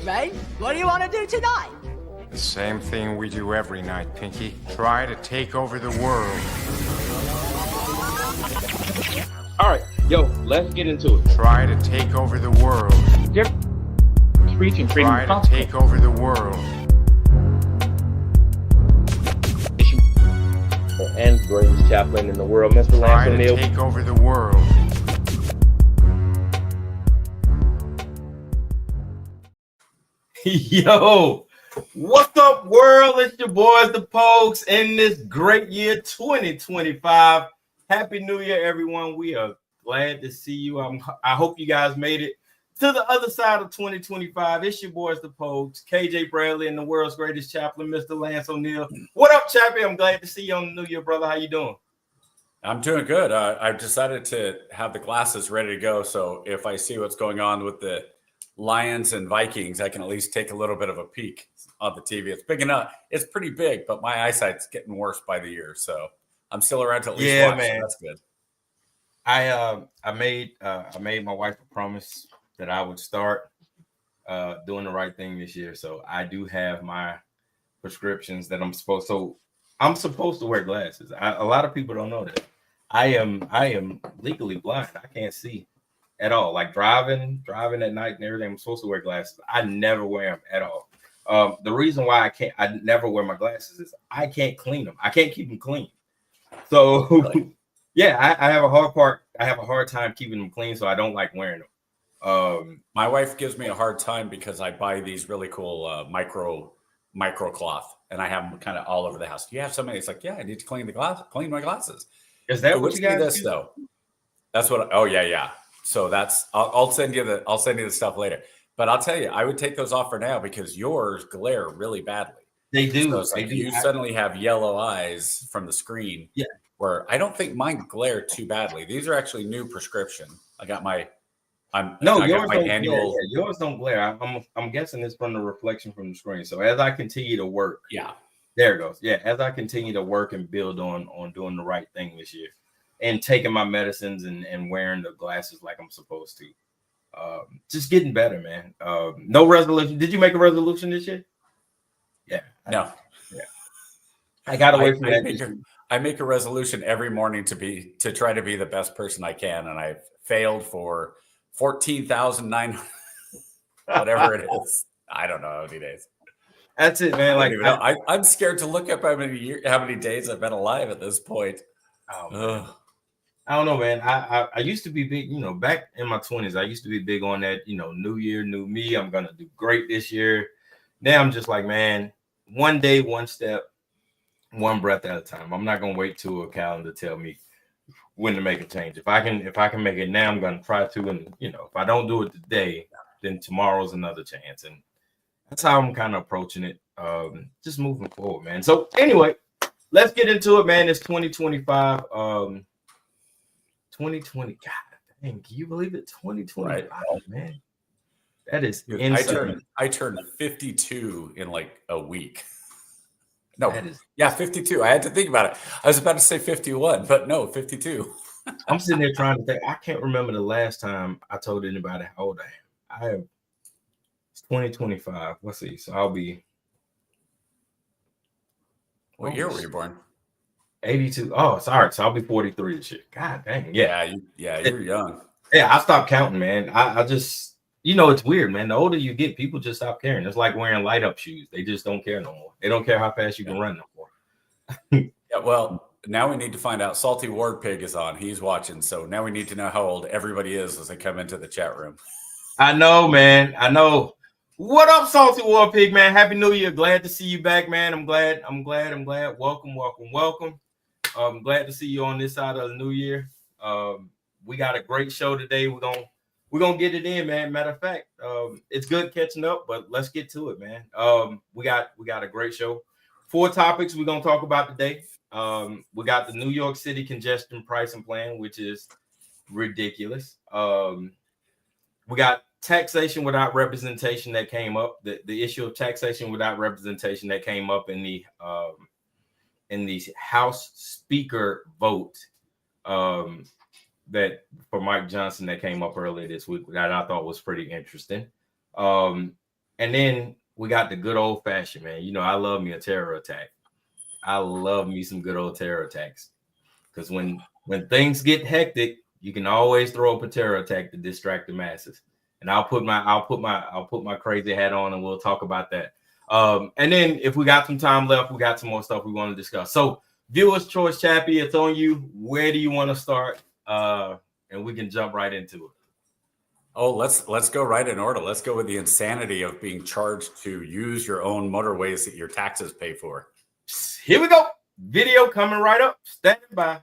Ray. What do you want to do tonight? The same thing we do every night, Pinky. Try to take over the world. All right, yo, let's get into it. Try to take over the world. Preaching, Try to take over the world. And greatest chaplain in the world, Mr. Try Lance to O'Neill. take over the world. Yo, what's up, world? It's your boys, the POGs, in this great year 2025. Happy New Year, everyone. We are glad to see you. I hope you guys made it to the other side of 2025. It's your boys, the POGs, KJ Bradley, and the world's greatest chaplain, Mr. Lance O'Neill. What up, Chappie? I'm glad to see you on the New Year, brother. How you doing? I'm doing good. I've decided to have the glasses ready to go, so if I see what's going on with the Lions and Vikings, I can at least take a little bit of a peek on the TV. It's big enough. It's pretty big, but my eyesight's getting worse by the year, so I'm still around to at least watch. Man. So that's good. I made my wife a promise that I would start doing the right thing this year. So I do have my prescriptions that I'm supposed to wear glasses. A lot of people don't know that. I am legally blind. I can't see at all. Like driving at night and everything, I'm supposed to wear glasses. I never wear them at all. The reason why I never wear my glasses is I can't clean them. I can't keep them clean. So really? Yeah, I have a hard time keeping them clean, so I don't like wearing them. My wife gives me a hard time because I buy these really cool micro cloth, and I have them kind of all over the house. Do you have somebody? It's like, yeah, I need to clean my glasses. Is that what you guys do? Though? That's what. Oh yeah. So that's. I'll send you the stuff later. But I'll tell you, I would take those off for now because yours glare really badly. They do. So it's like you suddenly have yellow eyes from the screen. Yeah. Where I don't think mine glare too badly. These are actually new prescription. I got my. Yours don't glare. Yeah, yours don't glare. I'm guessing it's from the reflection from the screen. So as I continue to work, there it goes. Yeah, as I continue to work and build on doing the right thing this year, and taking my medicines and wearing the glasses like I'm supposed to, just getting better, man. No resolution. Did you make a resolution this year? Yeah. No. Yeah. I got away from that. I make a resolution every morning to try to be the best person I can, and I've failed for 14,900, whatever it is. I don't know how many days. That's it, man. I'm scared to look up how many days I've been alive at this point. Oh, I don't know, man. I used to be big, back in my 20s. I used to be big on that, new year, new me. I'm gonna do great this year. Now I'm just like, man, one day, one step, one breath at a time. I'm not gonna wait till a calendar tell me when to make a change. If I can make it now, I'm gonna try to. And if I don't do it today, then tomorrow's another chance. And that's how I'm kind of approaching it. Just moving forward, man. So anyway, let's get into it, man. It's 2025. 2020. God dang, can you believe it? 2025, right. Man. That is insane. I turned 52 in like a week. No, 52. I had to think about it. I was about to say 51, but no, 52. I'm sitting there trying to think. I can't remember the last time I told anybody how old I am. It's 2025. Let's see. So I'll be. What year were you born? 82. Oh, sorry. So I'll be 43 this year. God dang. Yeah. You're young. Yeah, I stopped counting, man. I just. It's weird, man. The older you get, people just stop caring. It's like wearing light up shoes. They just don't care no more. They don't care how fast you can run no more. Yeah, well, now we need to find out. Salty Ward Pig is on. He's watching. So now we need to know how old everybody is as they come into the chat room. I know, man. I know. What up, Salty Ward Pig, man? Happy New Year. Glad to see you back, man. I'm glad. Welcome. I'm glad to see you on this side of the New Year. We got a great show today. We're gonna get it in, man. Matter of fact, it's good catching up, but let's get to it, man. We got a great show. 4 topics we're gonna talk about today. We got the New York City congestion pricing plan, which is ridiculous. We got taxation without representation that came up. The issue of taxation without representation that came up in the House Speaker vote. That for Mike Johnson that came up earlier this week that I thought was pretty interesting. And then we got the good old fashioned, man. You know, I love me a terror attack. I love me some good old terror attacks. Because when things get hectic, you can always throw up a terror attack to distract the masses. And I'll put my crazy hat on, and we'll talk about that. And then if we got some time left, we got some more stuff we want to discuss. So, viewers' choice, Chappie, it's on you. Where do you want to start? And we can jump right into it. Oh, let's go right in order. Let's go with the insanity of being charged to use your own motorways that your taxes pay for. Here we go. Video coming right up. Standing by.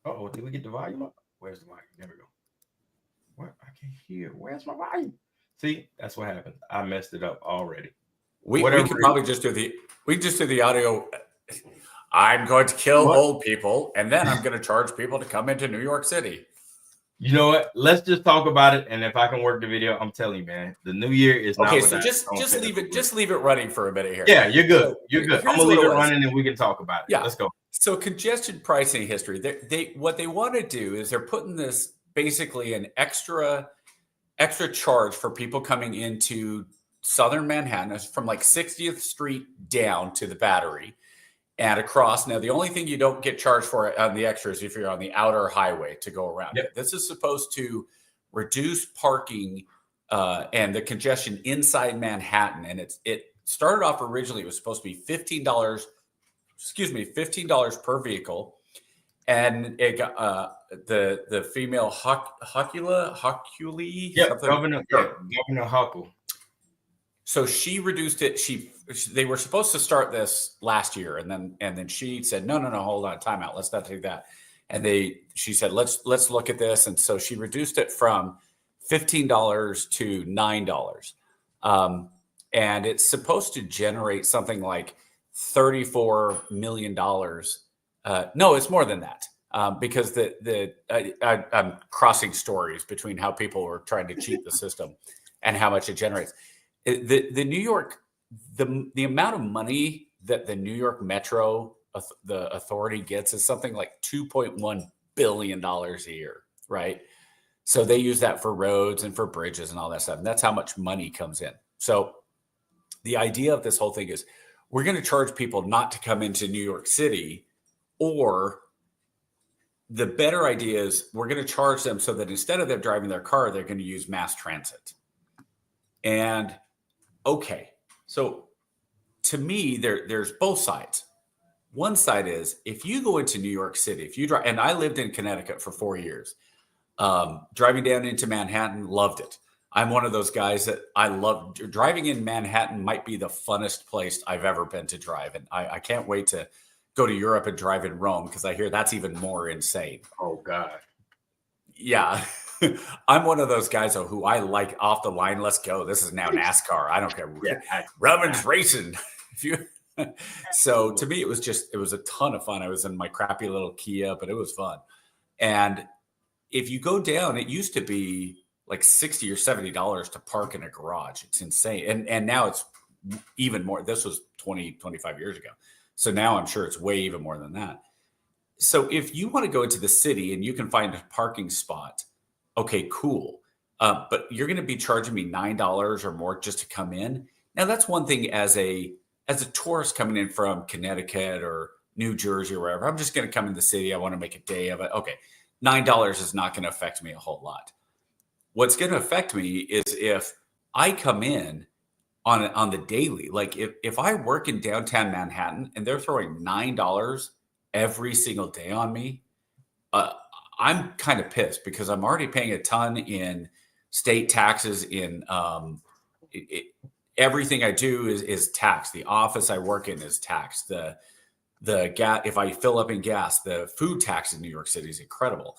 Oh, did we get the volume up? Where's the volume? There we go. What? I can't hear. Where's my volume? See, that's what happened. I messed it up already. We could probably just do the audio. I'm going to kill old people, and then I'm going to charge people to come into New York City. You know what? Let's just talk about it, and if I can work the video, I'm telling you, man, the new year is not. Okay, so just leave it running for a minute here. Yeah, you're good. You're good. I'm gonna leave it running, and we can talk about it. Yeah, let's go. So congestion pricing history. What they want to do is they're putting this basically an extra charge for people coming into Southern Manhattan from like 60th Street down to the Battery and across. Now, the only thing you don't get charged for on the extra is if you're on the outer highway to go around. Yep. This is supposed to reduce parking and the congestion inside Manhattan. And it started off originally, it was supposed to be $15 per vehicle. And it got the female Hochuli. Yeah, Governor Hochul. So she reduced it. They were supposed to start this last year, and then she said, no, hold on, time out. Let's not do that. And she said, let's look at this. And so she reduced it from $15 to $9. And it's supposed to generate something like $34 million. No, it's more than that. Because I'm crossing stories between how people were trying to cheat the system and how much it generates. The New York, the amount of money that the New York Metro, the authority gets is something like $2.1 billion a year, right? So they use that for roads and for bridges and all that stuff. And that's how much money comes in. So the idea of this whole thing is we're going to charge people not to come into New York City, or the better idea is we're going to charge them so that instead of them driving their car, they're going to use mass transit. And okay, so to me, there's both sides. One side is if you go into New York City, if you drive, and I lived in Connecticut for 4 years, driving down into Manhattan, loved it. I'm one of those guys that I love driving in Manhattan. Might be the funnest place I've ever been to drive. And I can't wait to go to Europe and drive in Rome, because I hear that's even more insane. Oh, God. Yeah. I'm one of those guys who I like off the line. Let's go. This is now NASCAR. I don't care. Yeah. Robin's racing. So to me, it was a ton of fun. I was in my crappy little Kia, but it was fun. And if you go down, it used to be like $60 or $70 to park in a garage. It's insane. And now it's even more. This was 25 years ago. So now I'm sure it's way even more than that. So if you want to go into the city and you can find a parking spot, okay, cool. But you're going to be charging me $9 or more just to come in. Now that's one thing as a tourist coming in from Connecticut or New Jersey or wherever. I'm just going to come in the city. I want to make a day of it. Okay, $9 is not going to affect me a whole lot. What's going to affect me is if I come in on the daily, like if I work in downtown Manhattan and they're throwing $9 every single day on me, I'm kind of pissed because I'm already paying a ton in state taxes. In everything I do is taxed. The office I work in is taxed. The gas, if I fill up in gas, the food tax in New York City is incredible.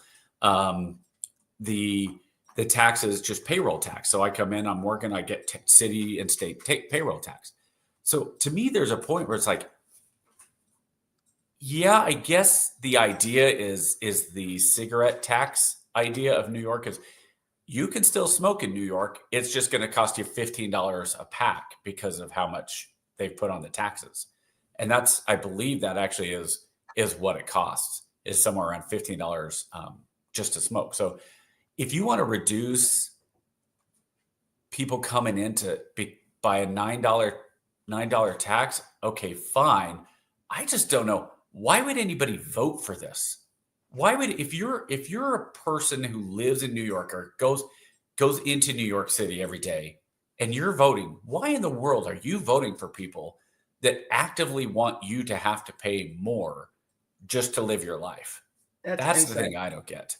The tax is just payroll tax. So I come in, I'm working, I get city and state payroll tax. So to me, there's a point where it's like, yeah, I guess the idea is the cigarette tax idea of New York is you can still smoke in New York. It's just going to cost you $15 a pack because of how much they've put on the taxes. And that's, I believe that actually is what it costs, is somewhere around $15 just to smoke. So if you want to reduce people coming in to buy a $9 tax. Okay, fine. I just don't know. Why would anybody vote for this? Why would, if you're a person who lives in New York or goes into New York City every day and you're voting, why in the world are you voting for people that actively want you to have to pay more just to live your life? That's the thing I don't get.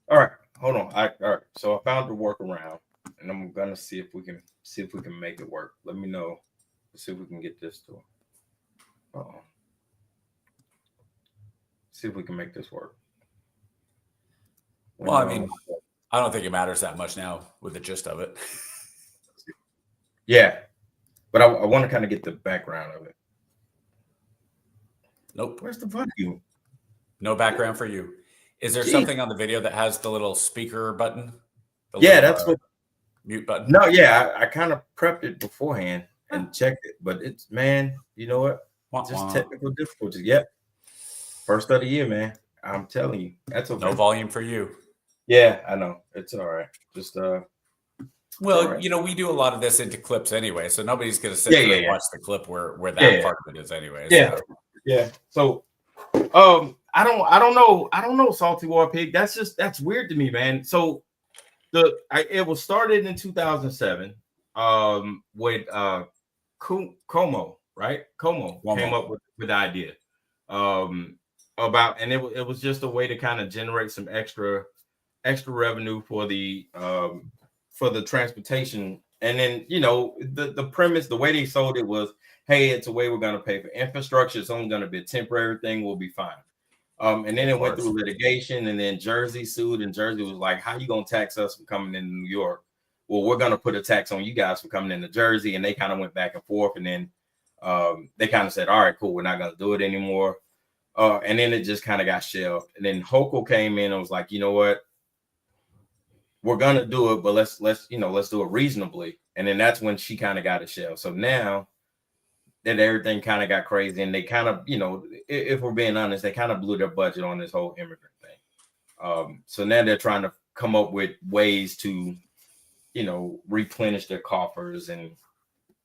All right, hold on. All right, so I found the workaround, and I'm gonna see if we can make it work. Let me know. Let's see if we can get this to. See if we can make this work. Well, I mean, I don't think it matters that much now with the gist of it. Yeah, but I want to kind of get the background of it. Nope. Where's the volume? No background for you. Is there something on the video that has the little speaker button? That's what mute button. No, yeah, I kind of prepped it beforehand and checked it, but it's, man, you know what? Just technical difficulties. Yep. First of the year, man. I'm telling you, that's okay. No volume for you. Yeah, I know. It's all right. Just well, right. You know, we do a lot of this into clips anyway, so nobody's going to sit there and watch the clip where that part of it is anyway. Yeah, so. Yeah. So, I don't know, Salty War Pig. That's weird to me, man. So, it was started in 2007, with Como, right? Como came up with the idea, about, and it was just a way to kind of generate some extra revenue for the transportation. And then, you know, the premise, the way they sold it was, hey, it's a way we're going to pay for infrastructure. It's only going to be a temporary thing. We'll be fine. And then it went through litigation, and then Jersey sued, and Jersey was like, how you going to tax us for coming into New York? Well, we're going to put a tax on you guys for coming into Jersey. And they kind of went back and forth. And then they kind of said, all right, cool, we're not going to do it anymore. And then it just kind of got shelved. And then Hochul came in and was like, you know what? We're going to do it, but let's do it reasonably. And then that's when she kind of got it shelved. So now that everything kind of got crazy, and they kind of, you know, if we're being honest, they kind of blew their budget on this whole immigrant thing. So now they're trying to come up with ways to, you know, replenish their coffers, and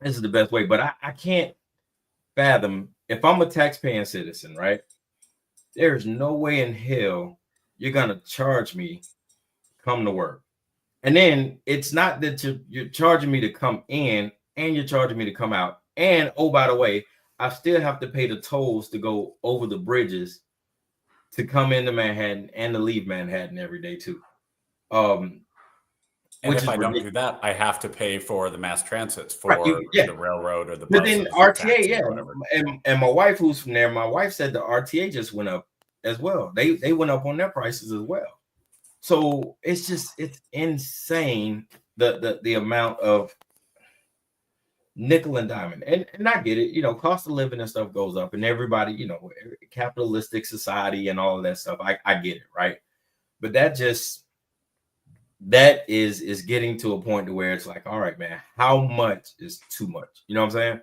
this is the best way. But I can't fathom, if I'm a taxpaying citizen, right? There's no way in hell you're gonna charge me to come to work. And then it's not that you're charging me to come in and you're charging me to come out. And oh, by the way, I still have to pay the tolls to go over the bridges to come into Manhattan and to leave Manhattan every day too. And if I don't do that, I have to pay for the mass transits for the railroad or the buses. But then RTA, and my wife, who's from there, my wife said the RTA just went up as well. They went up on their prices as well. So it's insane the amount of nickel and diamond. And I get it, you know, cost of living and stuff goes up, and everybody, you know, capitalistic society and all of that stuff. I get it, right? But that is getting to a point to where it's like, all right, man, how much is too much? You know what I'm saying?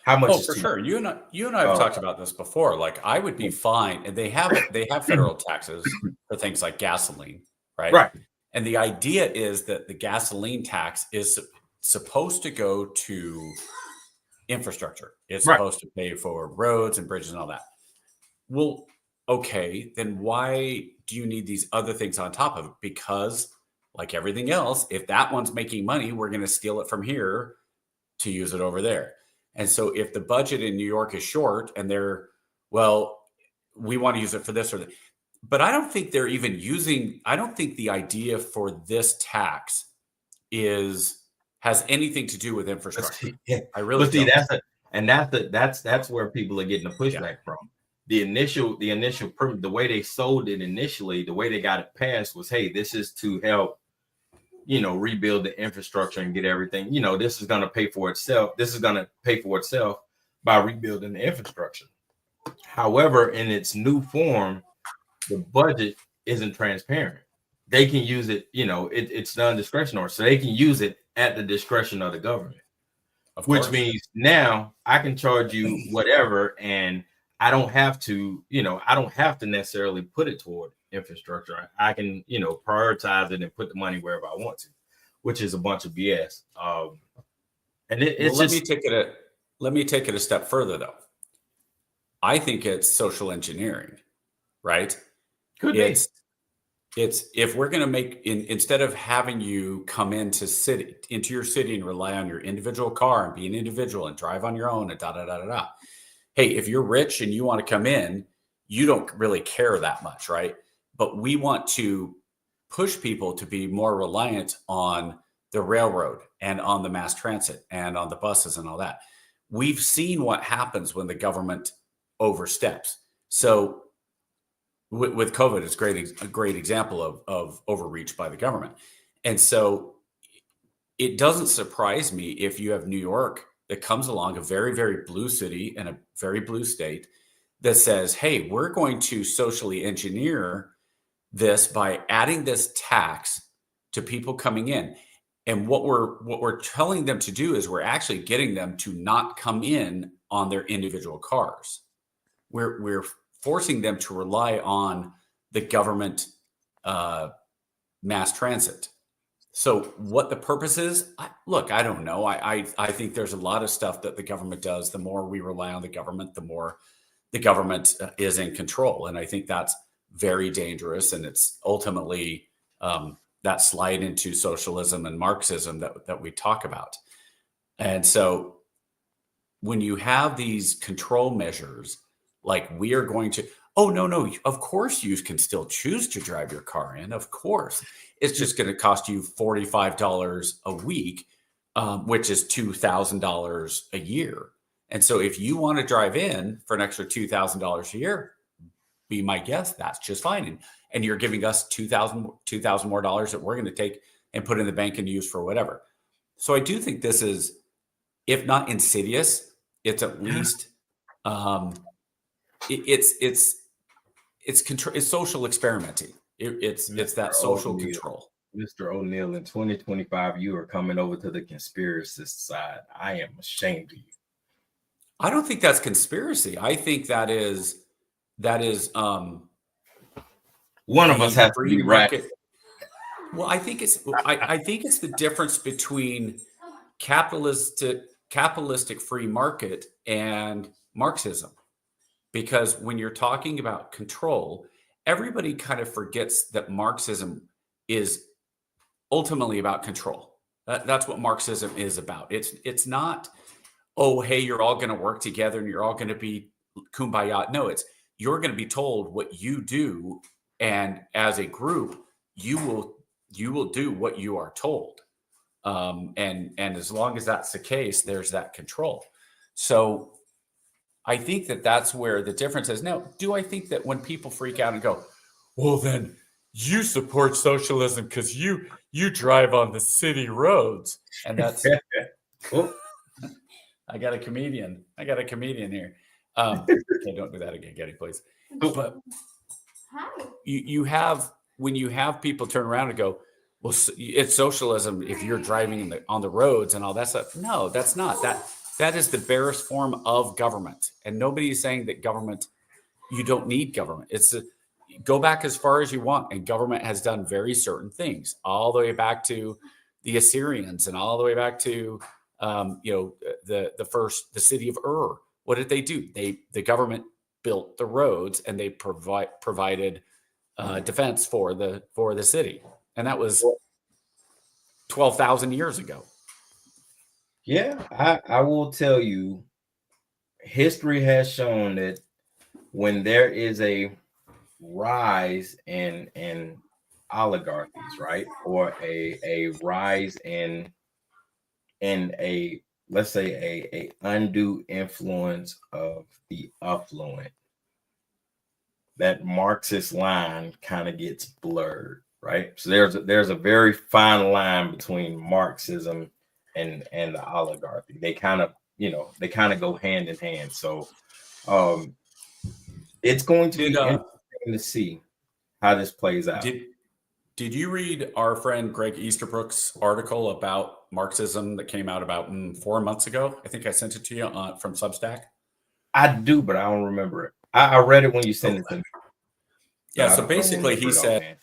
How much is for too sure. much? You and I have talked about this before. Like, I would be fine, and they have federal taxes for things like gasoline, right? Right. And the idea is that the gasoline tax is supposed to go to infrastructure. It's supposed to pay for roads and bridges and all that. Well, okay, then why do you need these other things on top of it? Because, like everything else, if that one's making money, we're going to steal it from here to use it over there. And so if the budget in New York is short and we want to use it for this or that, but I don't think they're even I don't think the idea for this tax has anything to do with infrastructure. I really don't. That's where people are getting the pushback from. The initial the way they sold it initially, the way they got it passed was, hey, this is to help, you know, rebuild the infrastructure and get everything, you know, this is going to pay for itself. This is going to pay for itself by rebuilding the infrastructure. However, in its new form, the budget isn't transparent. They can use it, you know, it's non-discretionary. So they can use it at the discretion of the government, which means now I can charge you whatever, and I don't have to necessarily put it toward infrastructure. I can, you know, prioritize it and put the money wherever I want to, which is a bunch of BS. And well, let me take it a step further, though. I think it's social engineering, right? Could it's if we're going to make instead of having you come into your city and rely on your individual car and be an individual and drive on your own and da. Hey, if you're rich and you want to come in, you don't really care that much, right? But we want to push people to be more reliant on the railroad and on the mass transit and on the buses and all that. We've seen what happens when the government oversteps. So with COVID, it's a great example of overreach by the government. And so it doesn't surprise me if you have New York that comes along, a very, very blue city and a very blue state, that says, hey, we're going to socially engineer this by adding this tax to people coming in. And what we're telling them to do is we're actually getting them to not come in on their individual cars. We're forcing them to rely on the government mass transit. So what the purpose is, I don't know. I think there's a lot of stuff that the government does. The more we rely on the government, the more the government is in control. And I think that's very dangerous. And it's ultimately that slide into socialism and Marxism that we talk about. And so when you have these control measures, like we are going to, oh, no, of course you can still choose to drive your car in. Of course. It's just going to cost you $45 a week, which is $2,000 a year. And so if you want to drive in for an extra $2,000 a year, be my guest, that's just fine. And you're giving us $2,000 more dollars that we're going to take and put in the bank and use for whatever. So I do think this is, if not insidious, it's at least it's social experimenting. It's that social control. Mr. O'Neill, in 2025, you are coming over to the conspiracist side. I am ashamed of you. I don't think that's conspiracy. I think that is one of us has to be right. Well, I think it's the difference between capitalistic free market and Marxism. Because when you're talking about control, everybody kind of forgets that Marxism is ultimately about control. That's what Marxism is about. It's not, oh, hey, you're all going to work together and you're all going to be kumbaya. No, it's you're going to be told what you do, and as a group, you will do what you are told. And as long as that's the case, there's that control. So I think that's where the difference is. Now, do I think that when people freak out and go, well, then you support socialism because you drive on the city roads, and that's I got a comedian here. Okay, don't do that again, Getty, please. But when you have people turn around and go, well, it's socialism if you're driving on the roads and all that stuff. No, that's not. That is the barest form of government. And nobody is saying that government, you don't need government. Go back as far as you want. And government has done very certain things, all the way back to the Assyrians and all the way back to, the city of Ur. What did they do? The government built the roads and they provided defense for the city. And that was 12,000 years ago. Yeah, I will tell you, history has shown that when there is a rise in oligarchies, right, or a rise in a, let's say, a undue influence of the affluent, that Marxist line kind of gets blurred, right? So there's a very fine line between Marxism and the oligarchy. They kind of go hand in hand. So it's going to be interesting to see how this plays out. Did you read our friend Greg Easterbrook's article about Marxism that came out about 4 months ago? I think I sent it to you from Substack. I do, but I don't remember it. I read it when you sent it to me. Yeah, so basically he said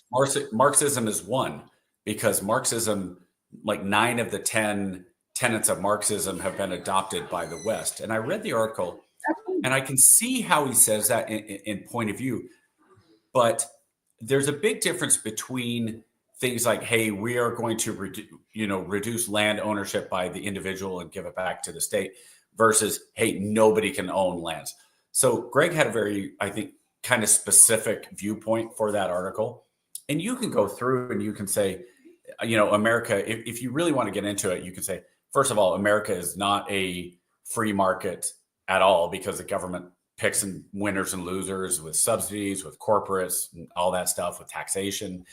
Marxism is one, because Marxism like 9 of the 10 tenets of Marxism have been adopted by the West. And I read the article, and I can see how he says that in point of view. But there's a big difference between things like, hey, we are going to reduce land ownership by the individual and give it back to the state, versus, hey, nobody can own lands. So Greg had a very, I think, kind of specific viewpoint for that article. And you can go through and you can say, America, if you really want to get into it, you can say, first of all, America is not a free market at all, because the government picks and winners and losers with subsidies, with corporates, and all that stuff, with taxation.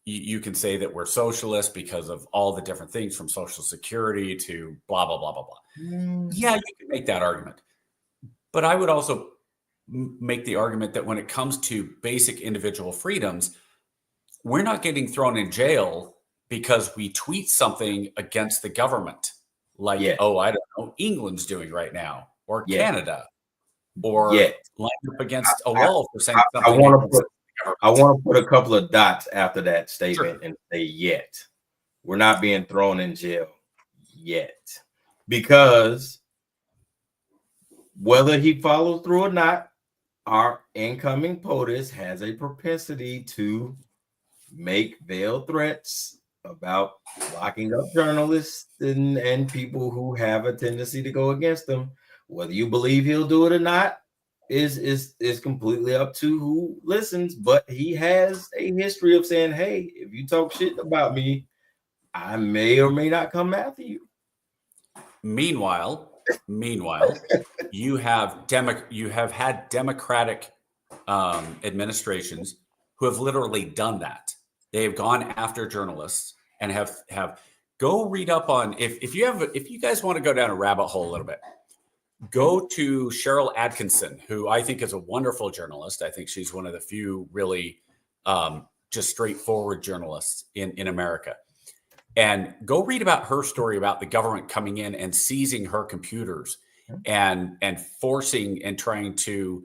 You can say that we're socialist because of all the different things, from Social Security to blah, blah, blah, blah, blah. Yeah, you can make that argument. But I would also make the argument that when it comes to basic individual freedoms, we're not getting thrown in jail because we tweet something against the government, like, oh, I don't know, England's doing right now, or Canada, or line up against a wall for saying something. I want to put a couple of dots after that statement and say yet. We're not being thrown in jail yet, because whether he follows through or not, our incoming POTUS has a propensity to make veiled threats about locking up journalists and people who have a tendency to go against them. Whether you believe he'll do it or not is completely up to who listens. But he has a history of saying, hey, if you talk shit about me, I may or may not come after you. Meanwhile, you have had Democratic administrations who have literally done that. They have gone after journalists and have go read up on, if you guys want to go down a rabbit hole a little bit, go to Cheryl Atkinson, who I think is a wonderful journalist. I think she's one of the few really just straightforward journalists in America. And go read about her story about the government coming in and seizing her computers and forcing and trying to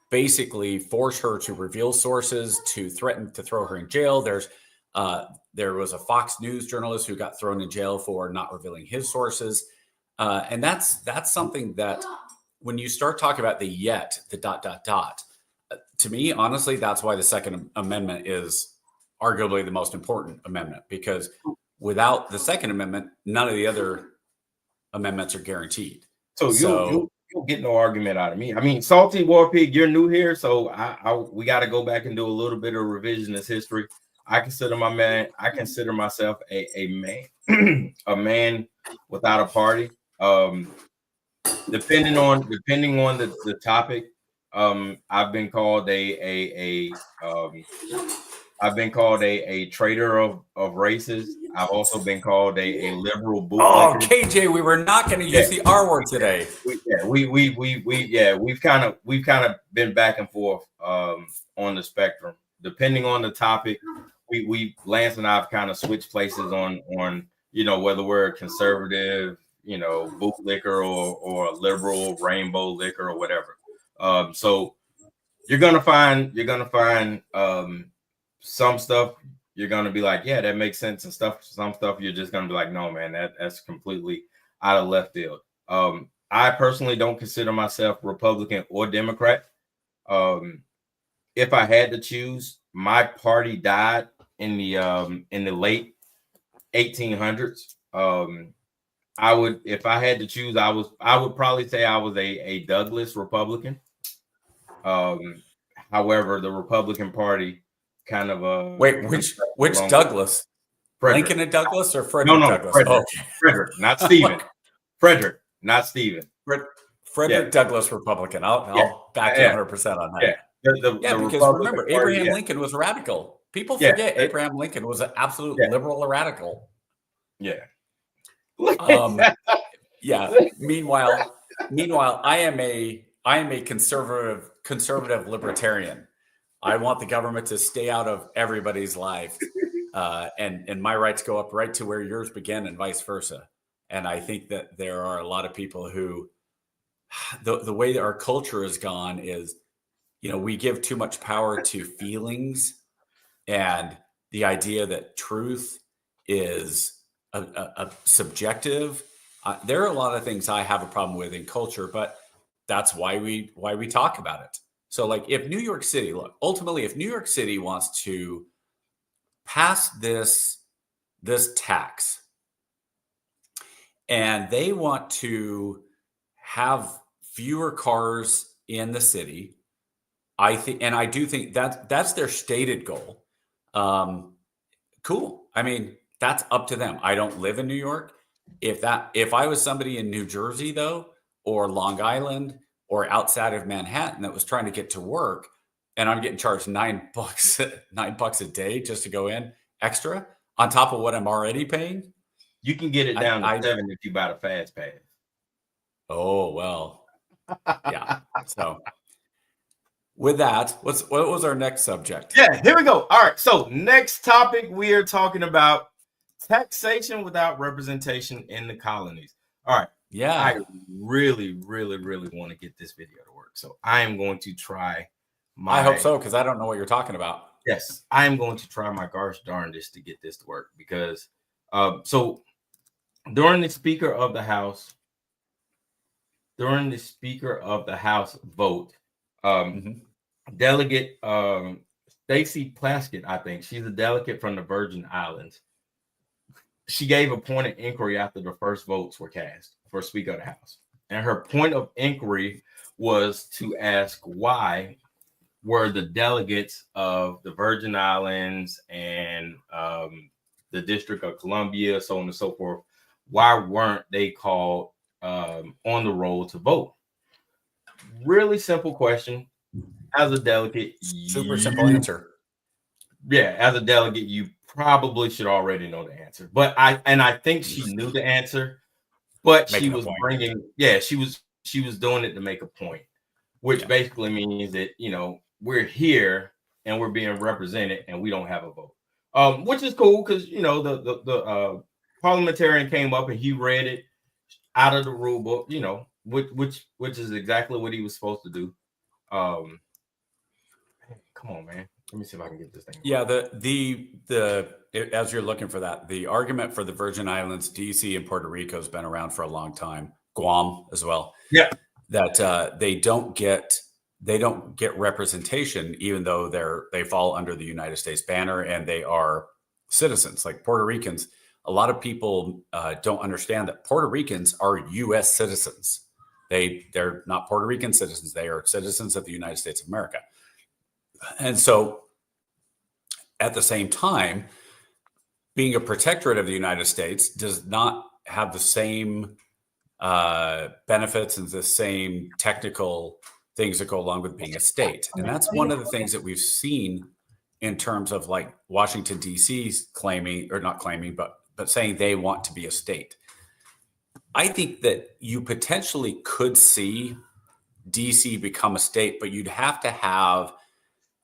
basically force her to reveal sources, to threaten to throw her in jail. There was a Fox News journalist who got thrown in jail for not revealing his sources. And that's something that when you start talking about the to me, honestly, that's why the Second Amendment is arguably the most important amendment, because without the Second Amendment, none of the other amendments are guaranteed. So you'll get no argument out of me. I mean, Salty War Pig, you're new here, so we got to go back and do a little bit of revisionist history. I consider myself a man, a man without a party. Depending on the topic, I've been called a traitor of races. I've also been called a liberal bootlegger. Oh, KJ, we were not going to use the R word today. We've kind of been back and forth on the spectrum, depending on the topic. Lance and I've kind of switched places on whether we're a conservative, bootlicker or a liberal rainbow liquor or whatever. So you're gonna find some stuff you're gonna be like, yeah, that makes sense, and some stuff you're just gonna be like, no, man, that's completely out of left field. I personally don't consider myself Republican or Democrat. If I had to choose, my party died in the late 1800s. If I had to choose, I would probably say I was a Douglas Republican. However, the Republican Party kind of wait, which Douglas? Frederick. Lincoln and Douglas, or Frederick Douglas? Frederick, not Stephen. Frederick, not Stephen. Frederick Douglass Republican. I'll back you 100% on that. Because remember, Abraham Lincoln was radical. People forget Abraham Lincoln was an absolute liberal radical. Yeah. Meanwhile, I am a conservative libertarian. I want the government to stay out of everybody's life, and my rights go up right to where yours begin, and vice versa. And I think that there are a lot of people who, the way that our culture has gone is, we give too much power to feelings and the idea that truth is a subjective. There are a lot of things I have a problem with in culture, but that's why we talk about it. So like if New York City, look, ultimately, if New York City wants to pass this tax and they want to have fewer cars in the city, I do think that's their stated goal. Cool. I mean, that's up to them. I don't live in New York. If I was somebody in New Jersey though, or Long Island, or outside of Manhattan that was trying to get to work, and I'm getting charged $9 a day just to go in extra on top of what I'm already paying, you can get it down to 7 if you buy the fast pass. Oh well, yeah. So with that, what was our next subject? Yeah, here we go. All right. So next topic, we are talking about taxation without representation in the colonies. All right. Yeah. I really, really, really want to get this video to work. So I am going to try I hope so, because I don't know what you're talking about. Yes, I am going to try my gosh darndest to get this to work because so during the Speaker of the House vote, Delegate Stacey Plaskett, I think she's a delegate from the Virgin Islands. She gave a point of inquiry after the first votes were cast for Speaker of the House. And her point of inquiry was to ask why were the delegates of the Virgin Islands and the District of Columbia, so on and so forth, why weren't they called on the roll to vote? Really simple question. As a delegate, Super simple answer. Yeah, as a delegate, you probably should already know the answer. But I think she knew the answer, but she was doing it to make a point, which basically means that, you know, we're here and we're being represented and we don't have a vote. Which is cool because, you know, the parliamentarian came up and he read it out of the rule book, you know, which is exactly what he was supposed to do. Come on, man. Let me see if I can get this thing. Yeah, as you're looking for that, the argument for the Virgin Islands, DC, and Puerto Rico has been around for a long time. Guam as well. Yeah, that they don't get representation, even though they fall under the United States banner and they are citizens. Like Puerto Ricans, a lot of people don't understand that Puerto Ricans are U.S. citizens. They're not Puerto Rican citizens. They are citizens of the United States of America. And so at the same time, being a protectorate of the United States does not have the same benefits and the same technical things that go along with being a state. And that's one of the things that we've seen in terms of like Washington, D.C.'s but saying they want to be a state. I think that you potentially could see D.C. become a state, but you'd have to have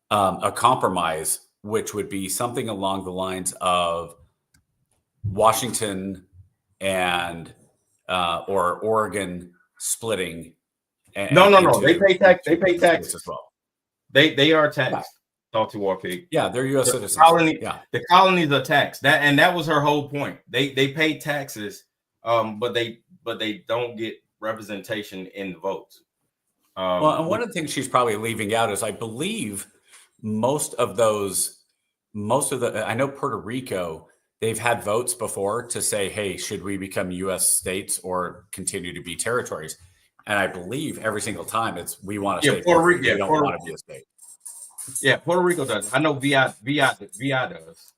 a compromise, which would be something along the lines of Washington and or Oregon splitting. No. They pay tax. They pay tax as well. They are taxed. Salty War Pig. Yeah, they're U.S. citizens. The colonies are taxed. That was her whole point. They pay taxes, but they don't get representation in the votes. Well, and one of the things she's probably leaving out is I believe most of I know Puerto Rico, they've had votes before to say, hey, should we become U.S. states or continue to be territories? And I believe every single time we want to stay. Puerto Rico. We don't want to be a state. Yeah, Puerto Rico does. I know VI does.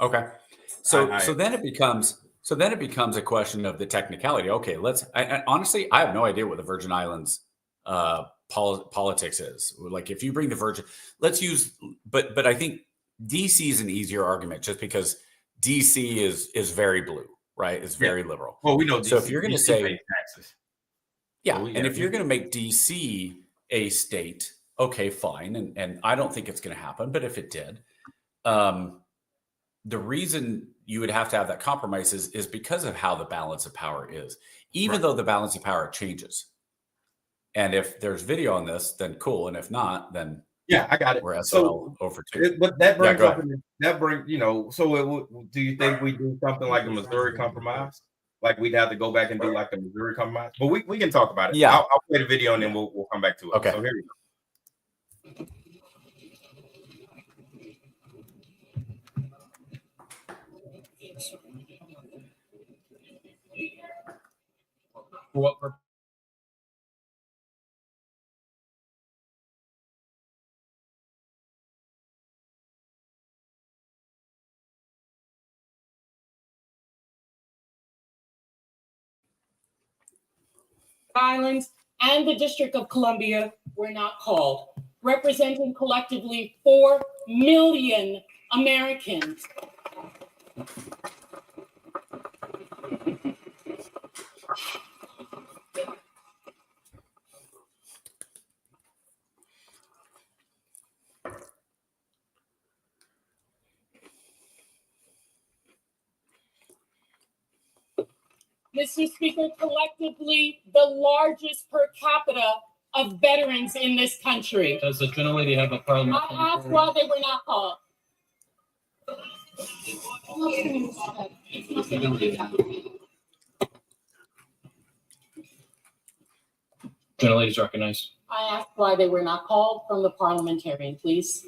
Okay. So then it becomes a question of the technicality. Okay, honestly, I have no idea what the Virgin Islands politics is. Like if you bring the Virgin, but I think DC is an easier argument just because DC is very blue, right? It's very liberal. Well, we know. DC, so if you're going to say taxes, and if you're going to make DC a state, okay, fine, and I don't think it's going to happen, but if it did, the reason you would have to have that compromise is because of how the balance of power is, even though the balance of power changes. And if there's video on this, then cool. And if not, then Yeah, I got it. We're So, SOL over 2. but that brings go up, ahead. so do you think we do something like the Missouri Compromise? Like we'd have to go back and do like the Missouri Compromise? But we can talk about it. Yeah. I'll play the video and then we'll come back to it. Okay. So here we go. For what purpose? Islands and the District of Columbia were not called, representing collectively 4 million Americans. Mr. Speaker, collectively the largest per capita of veterans in this country. Does the gentlelady have a parliament? I asked why they were not called. Gentlelady's recognized. I asked why they were not called from the parliamentarian, please.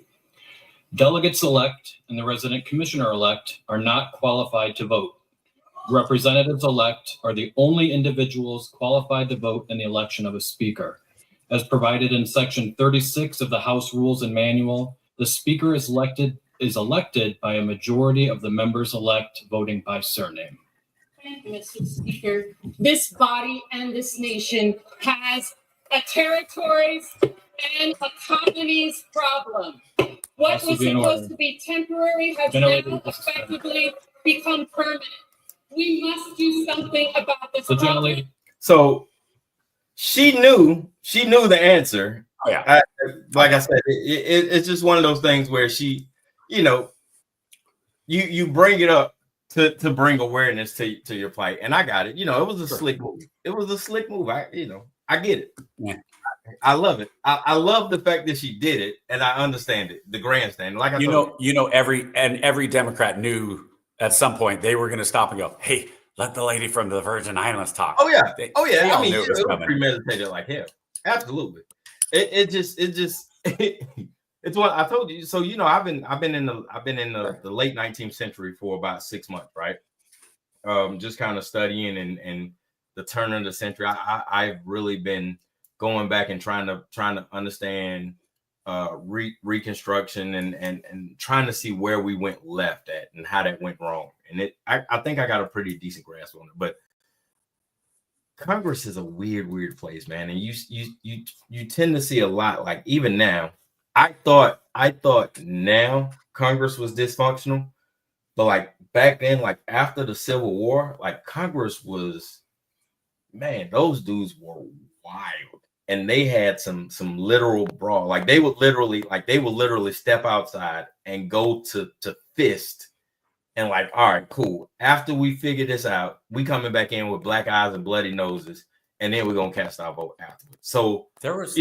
Delegates elect and the resident commissioner elect are not qualified to vote. Representatives elect are the only individuals qualified to vote in the election of a speaker. As provided in section 36 of the House Rules and Manual, the speaker is elected by a majority of the members elect voting by surname. Thank you, Mr. Speaker. This body and this nation has a territories and economies problem. What was supposed to be temporary has now effectively become permanent. We must do something about this problem. So she knew the answer. Oh, yeah. Like I said, it's just one of those things where she, you bring it up to bring awareness to your plight. And I got it. It was a slick move. It was a slick move. I get it. Yeah. I love it. I love the fact that she did it, and I understand it. The grandstand, like every Democrat knew at some point they were going to stop and go, "Hey, let the lady from the Virgin Islands talk." Oh yeah, They I all mean, knew it it was was coming. premeditated like hell. Absolutely. It's what I told you. So I've been in the late 19th century for about 6 months, right? Just kind of studying and the turn of the century. I've really been going back and trying to understand reconstruction and trying to see where we went left at and how that went wrong. And I think I got a pretty decent grasp on it. But Congress is a weird place, man. And you tend to see a lot, like even now. I thought now Congress was dysfunctional, but like back then, like after the Civil War, like Congress was, man, those dudes were wild. And they had some literal brawl. Like they would literally step outside and go to fist and like, all right, cool. After we figure this out, we coming back in with black eyes and bloody noses, and then we're gonna cast our vote afterwards. So there was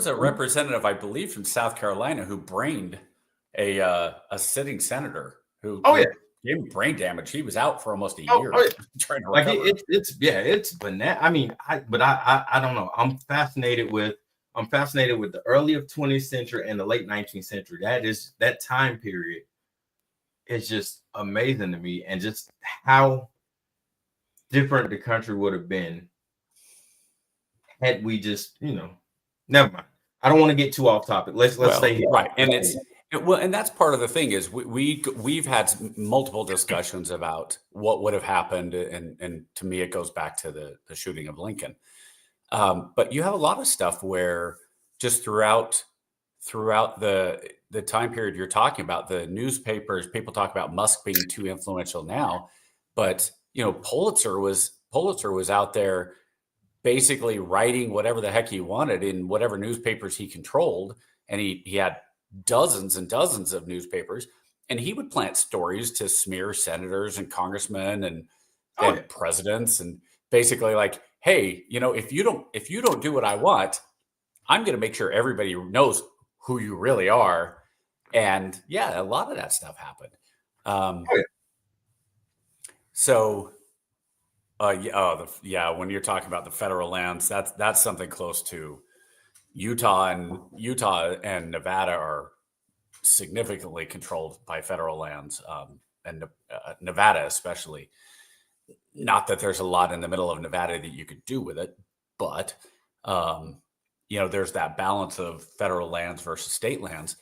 a representative, I believe, from South Carolina who brained a sitting senator who gave him brain damage. He was out for almost a year trying to recover. It's banana. I mean, I don't know. I'm fascinated with the early of 20th century and the late 19th century. That time period is just amazing to me, and just how different the country would have been had we just, never mind. I don't want to get too off topic. Let's stay here. Right. And that's part of the thing is we've had multiple discussions about what would have happened. And to me, it goes back to the shooting of Lincoln. But you have a lot of stuff where just throughout the time period you're talking about, the newspapers, people talk about Musk being too influential now, but Pulitzer was out there basically writing whatever the heck he wanted in whatever newspapers he controlled. And he had dozens and dozens of newspapers, and he would plant stories to smear senators and congressmen and presidents, and basically like, hey, if you don't do what I want, I'm going to make sure everybody knows who you really are. And yeah, a lot of that stuff happened. So, when you're talking about the federal lands, that's something close to Utah and Nevada are significantly controlled by federal lands, and Nevada especially. Not that there's a lot in the middle of Nevada that you could do with it, but there's that balance of federal lands versus state lands.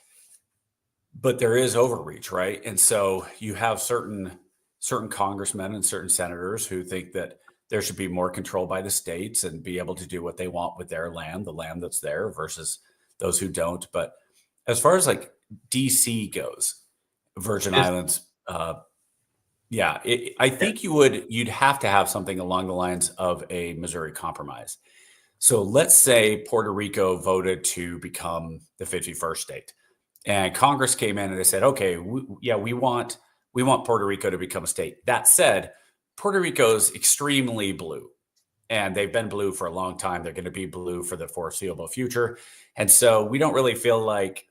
But there is overreach, right? And so you have certain congressmen and certain senators who think that there should be more control by the states and be able to do what they want with their land, the land that's there, versus those who don't. But as far as like DC goes, Virgin Islands, I think you'd have to have something along the lines of a Missouri Compromise. So let's say Puerto Rico voted to become the 51st state, and Congress came in and they said, okay, we want Puerto Rico to become a state. That said, Puerto Rico's extremely blue, and they've been blue for a long time. They're going to be blue for the foreseeable future. And so we don't really feel like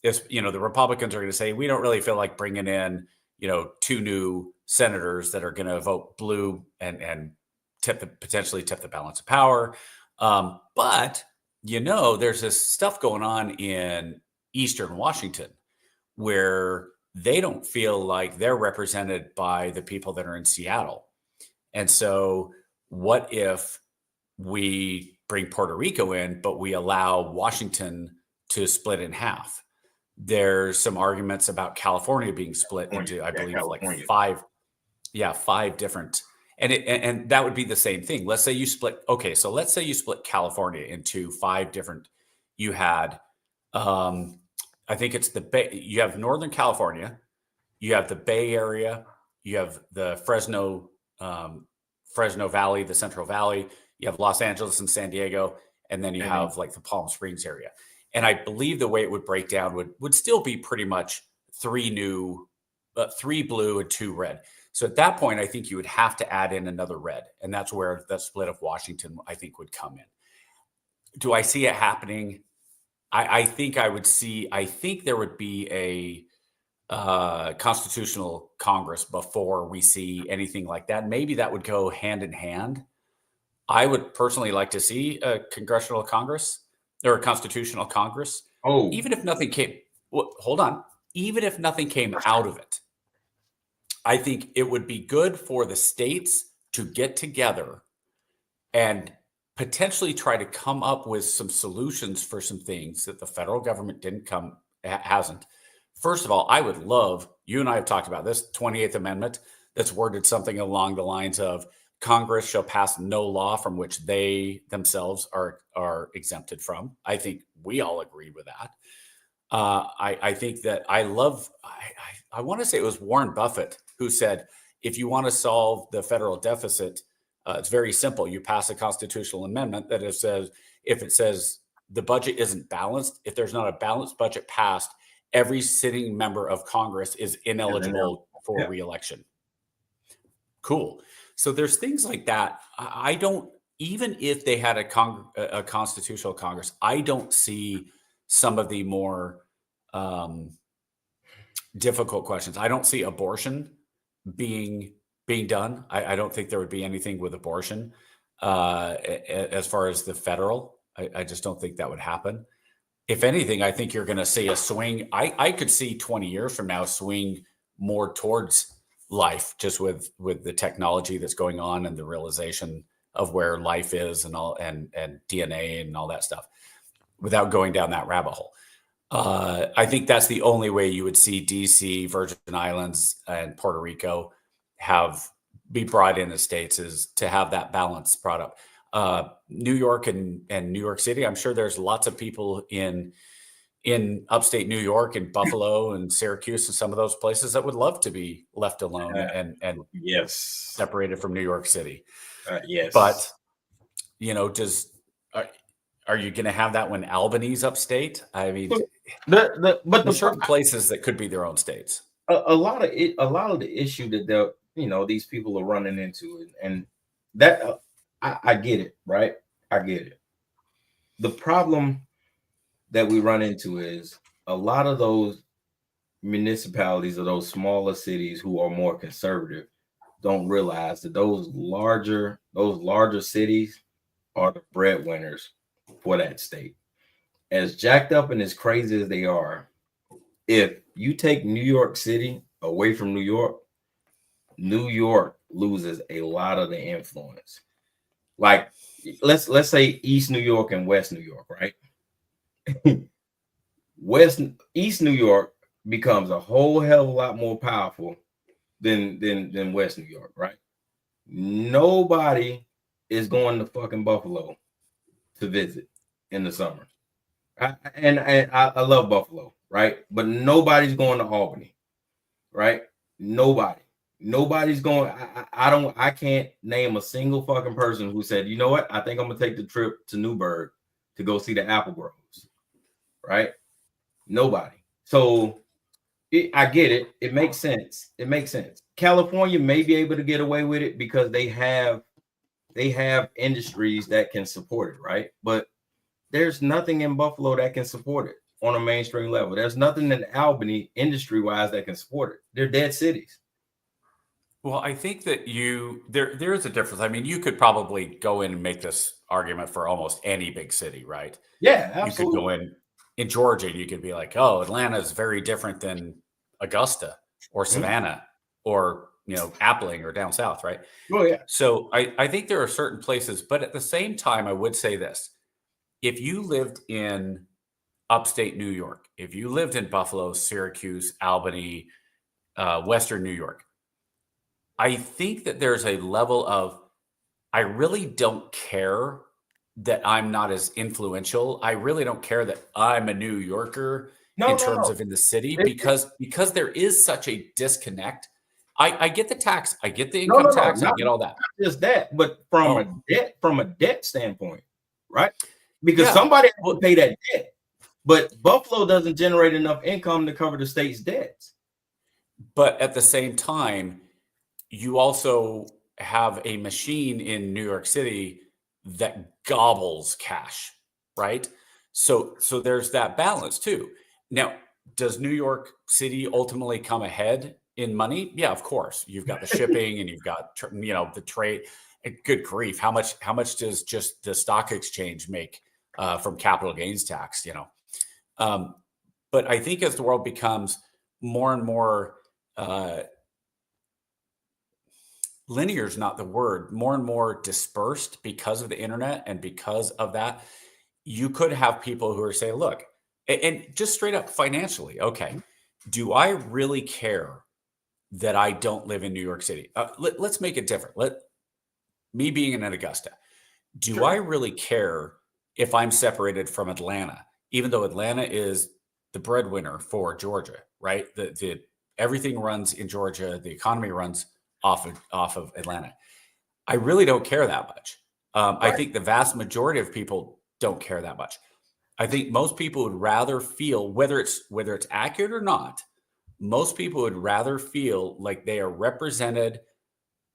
the Republicans are going to say, we don't really feel like bringing in, 2 new senators that are going to vote blue and potentially tip the balance of power. But there's this stuff going on in Eastern Washington where they don't feel like they're represented by the people that are in Seattle. And so what if we bring Puerto Rico in, but we allow Washington to split in half? There's some arguments about California being split into, I believe, like five different, and that would be the same thing. Let's say you split. Okay, so let's say you split California into 5 different. You had, I think it's the Bay. You have Northern California, you have the Bay Area, you have the Fresno Valley, the Central Valley, you have Los Angeles and San Diego, and then you have like the Palm Springs area. And I believe the way it would break down would still be pretty much 3 blue and 2 red. So at that point, I think you would have to add in another red. And that's where the split of Washington, I think, would come in. Do I see it happening? I think there would be a constitutional Congress before we see anything like that. Maybe that would go hand in hand. I would personally like to see a congressional Congress or a constitutional Congress. Oh, even if nothing came, even if nothing came out of it, I think it would be good for the states to get together and potentially try to come up with some solutions for some things that the federal government hasn't. First of all, I would love, you and I have talked about this, 28th Amendment that's worded something along the lines of Congress shall pass no law from which they themselves are exempted from. I think we all agree with that. I think that I want to say it was Warren Buffett who said, if you want to solve the federal deficit, it's very simple. You pass a constitutional amendment that if it says the budget isn't balanced, if there's not a balanced budget passed, every sitting member of Congress is ineligible for re-election. Cool. So there's things like that. I don't, even if they had a constitutional Congress, I don't see some of the more difficult questions. I don't see abortion being done. I don't think there would be anything with abortion as far as the federal. I just don't think that would happen. If anything, I think you're going to see a swing. I could see 20 years from now swing more towards life, just with the technology that's going on and the realization of where life is and all and DNA and all that stuff, without going down that rabbit hole. I think that's the only way you would see DC, Virgin Islands, and Puerto Rico be brought in the states, is to have that balanced product. New York and New York City, I'm sure there's lots of people in upstate New York and Buffalo and Syracuse and some of those places that would love to be left alone and yes, separated from New York City. Yes. But, are you going to have that when Albany's upstate? I mean, there's certain places that could be their own states. A lot of the issue that these people are running into, and that I get it, right? I get it. The problem that we run into is a lot of those municipalities or those smaller cities who are more conservative don't realize that those larger cities are the breadwinners for that state. As jacked up and as crazy as they are, if you take New York City away from New York loses a lot of the influence. Like let's say East New York and West New York, right? East New York becomes a whole hell of a lot more powerful than West New York, right? Nobody is going to fucking Buffalo to visit in the summer. I love Buffalo, right? But nobody's going to Albany, right? Nobody's going. I can't name a single fucking person who said, you know what? I think I'm gonna take the trip to Newburgh to go see the apple groves, right? Nobody. So I get it. It makes sense. California may be able to get away with it because they have industries that can support it, right? But there's nothing in Buffalo that can support it on a mainstream level. There's nothing in Albany industry-wise that can support it. They're dead cities. Well, I think that there is a difference. I mean, you could probably go in and make this argument for almost any big city, right? Yeah, absolutely. You could go in Georgia, and you could be like, oh, Atlanta is very different than Augusta or Savannah or, Appling or down south, right? Oh, yeah. So I think there are certain places, but at the same time, I would say this. If you lived in upstate New York, if you lived in Buffalo, Syracuse, Albany, Western New York, I think that there's a level of, I really don't care that I'm not as influential. I really don't care that I'm a New Yorker in terms of in the city, because there is such a disconnect. I get the tax, I get the income tax, I get all that. Not just that, but from a debt standpoint, right? Because somebody has to pay that debt, but Buffalo doesn't generate enough income to cover the state's debts. But at the same time, you also have a machine in New York City that gobbles cash, right? So there's that balance too. Now, does New York City ultimately come ahead in money? Yeah, of course. You've got the shipping and you've got the trade. Good grief, how much does just the stock exchange make from capital gains tax? But I think as the world becomes more and more linear is not the word, more and more dispersed because of the internet and because of that, you could have people who are saying, look, and just straight up financially, okay, do I really care that I don't live in New York City? Let's make it different. Me being in Augusta, do I really care if I'm separated from Atlanta, even though Atlanta is the breadwinner for Georgia, right? The everything runs in Georgia, the economy runs off of Atlanta. I really don't care that much. I think the vast majority of people don't care that much. I think most people would rather feel, whether it's accurate or not, most people would rather feel like they are represented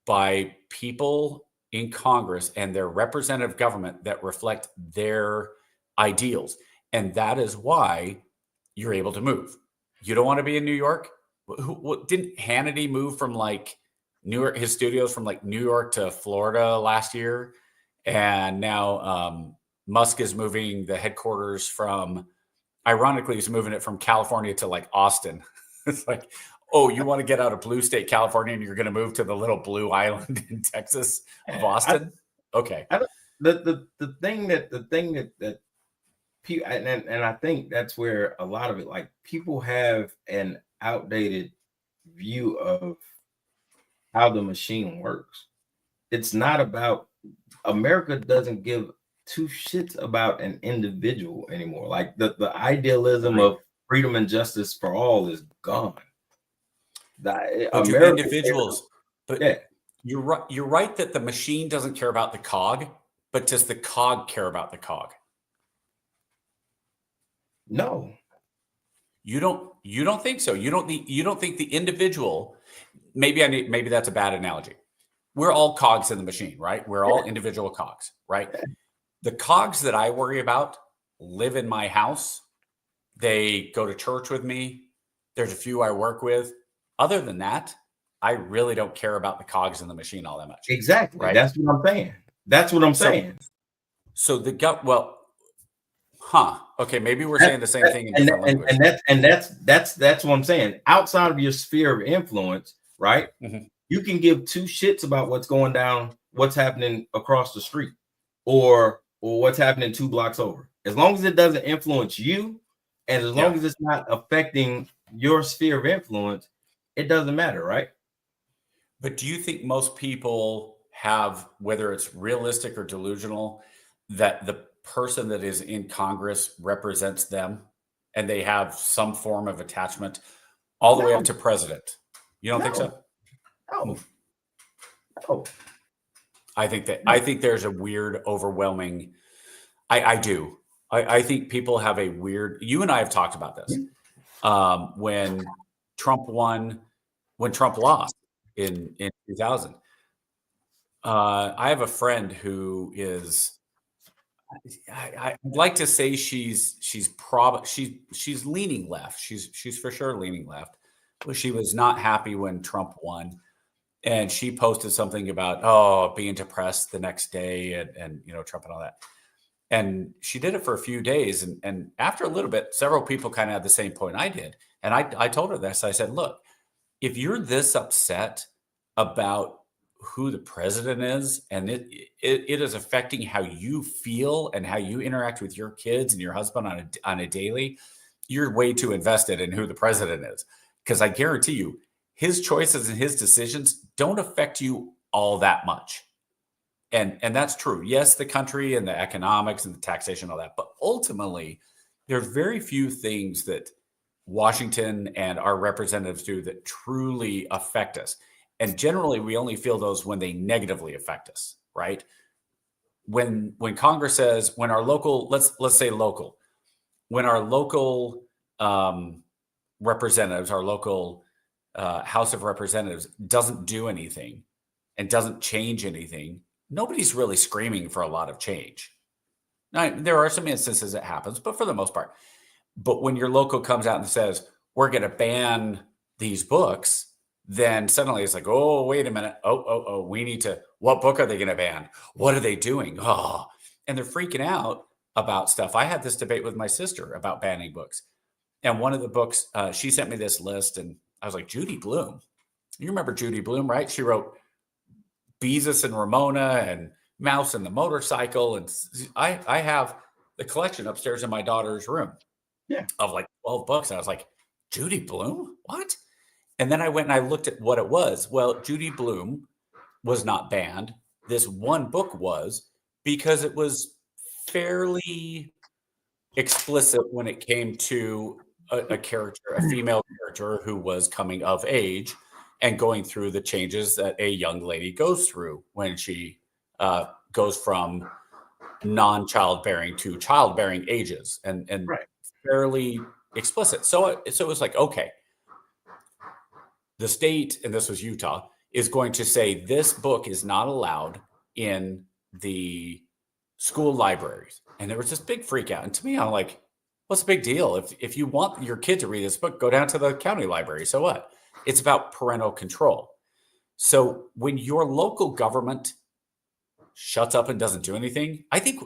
by people in Congress and their representative government that reflect their ideals. And that is why you're able to move. You don't want to be in New York? Didn't Hannity move from his studios from New York to Florida last year? And now Musk is moving the headquarters ironically, he's moving it from California to Austin. It's like, oh, you want to get out of blue state California and you're going to move to the little blue island in Texas of Austin? Okay. The thing that people, and I think that's where a lot of it, people have an outdated view of how the machine works. It's not about, America doesn't give two shits about an individual anymore. The idealism of freedom and justice for all is gone. Individuals, but yeah. You're right that the machine doesn't care about the cog, but does the cog care about the cog? No. You don't think so. You don't think the individual, maybe that's a bad analogy. We're all cogs in the machine, right? We're all individual cogs, right? The cogs that I worry about live in my house. They go to church with me. There's a few I work with. Other than that, I really don't care about the cogs in the machine all that much. Exactly. Right? That's what I'm saying. That's what I'm saying. So the gut, well, okay, maybe we're saying the same thing in different language. And that's what I'm saying. Outside of your sphere of influence, right? Mhm. You can give two shits about what's going down, what's happening across the street, or what's happening 2 blocks over. As long as it doesn't influence you, and as long as it's not affecting your sphere of influence, it doesn't matter, right? But do you think most people have, whether it's realistic or delusional, that the person that is in Congress represents them and they have some form of attachment all the way up to president? You don't think so? No. I think there's a weird, overwhelming. I do. I think people have a weird. You and I have talked about this. When Trump lost in 2000, I have a friend who is. I'd like to say she's leaning left. She's for sure leaning left. But she was not happy when Trump won. And she posted something about, being depressed the next day and Trump and all that. And she did it for a few days. And after a little bit, several people kind of had the same point I did. And I told her this. I said, look, if you're this upset about who the president is, and it is affecting how you feel and how you interact with your kids and your husband on a daily, you're way too invested in who the president is. Because I guarantee you, his choices and his decisions don't affect you all that much. And that's true. Yes, the country and the economics and the taxation and all that. But ultimately, there's very few things that Washington and our representatives do that truly affect us. And generally, we only feel those when they negatively affect us, right? When Congress says, when our local, let's say local, when our local representatives, our local House of Representatives doesn't do anything and doesn't change anything, nobody's really screaming for a lot of change. Now, there are some instances it happens, but for the most part. But when your local comes out and says, we're going to ban these books, then suddenly it's like, oh, wait a minute. Oh, we need to, what book are they going to ban? What are they doing? Oh, and they're freaking out about stuff. I had this debate with my sister about banning books. And one of the books, she sent me this list and I was like, Judy Blume. You remember Judy Blume, right? She wrote Beezus and Ramona and Mouse and the Motorcycle. And I have the collection upstairs in my daughter's room of like 12 books. And I was like, Judy Blume? What? And then I went and I looked at what it was. Well, Judy Blume was not banned. This one book was, because it was fairly explicit when it came to a character, a female character who was coming of age and going through the changes that a young lady goes through when she goes from non-childbearing to childbearing ages, and fairly explicit. So it was like, okay, the state, and this was Utah, is going to say this book is not allowed in the school libraries. And there was this big freak out. And to me, I'm like, what's the big deal? If you want your kid to read this book, go down to the county library. So what? It's about parental control. So when your local government shuts up and doesn't do anything, I think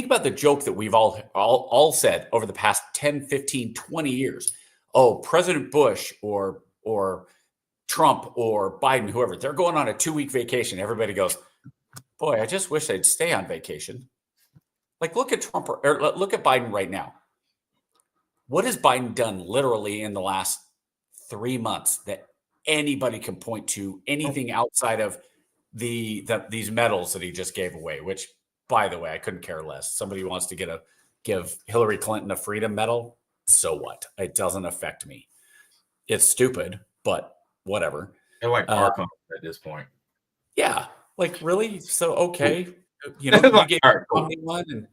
about the joke that we've all said over the past 10, 15, 20 years. Oh, President Bush or Trump or Biden, whoever, they're going on a 2-week vacation. Everybody goes, boy, I just wish they'd stay on vacation. Like, look at Trump or look at Biden right now. What has Biden done literally in the last 3 months that anybody can point to, anything outside of these medals that he just gave away, which, by the way, I couldn't care less. Somebody wants to give Hillary Clinton a freedom medal. So what? It doesn't affect me. It's stupid, but whatever. They're like at this point. Yeah. Like, really? So, okay. You get anyone and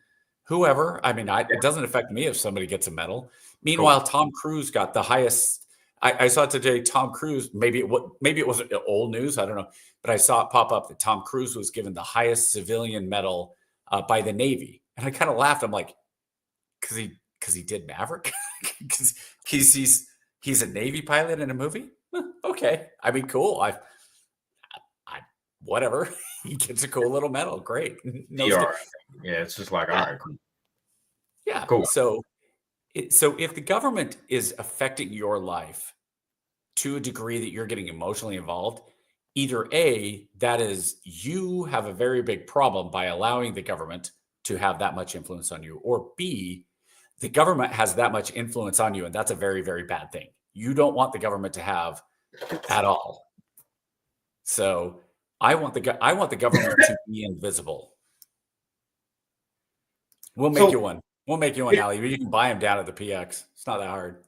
whoever. I mean, it doesn't affect me if somebody gets a medal. Meanwhile, Tom Cruise got the highest. I saw today Tom Cruise, maybe it was old news, I don't know, but I saw it pop up that Tom Cruise was given the highest civilian medal by the Navy. And I kind of laughed. I'm like, because he did Maverick, because he's a Navy pilot in a movie. Okay, I mean, cool. I whatever. He gets a cool little medal. Great. No, Yeah, it's just like, all right, cool. Yeah. Cool. So if the government is affecting your life to a degree that you're getting emotionally involved, either A, that is, you have a very big problem by allowing the government to have that much influence on you, or B, the government has that much influence on you, and that's a very, very bad thing. You don't want the government to have at all. So I want the government to be invisible. We'll make you one. We'll make you one, Allie. You can buy them down at the PX. It's not that hard.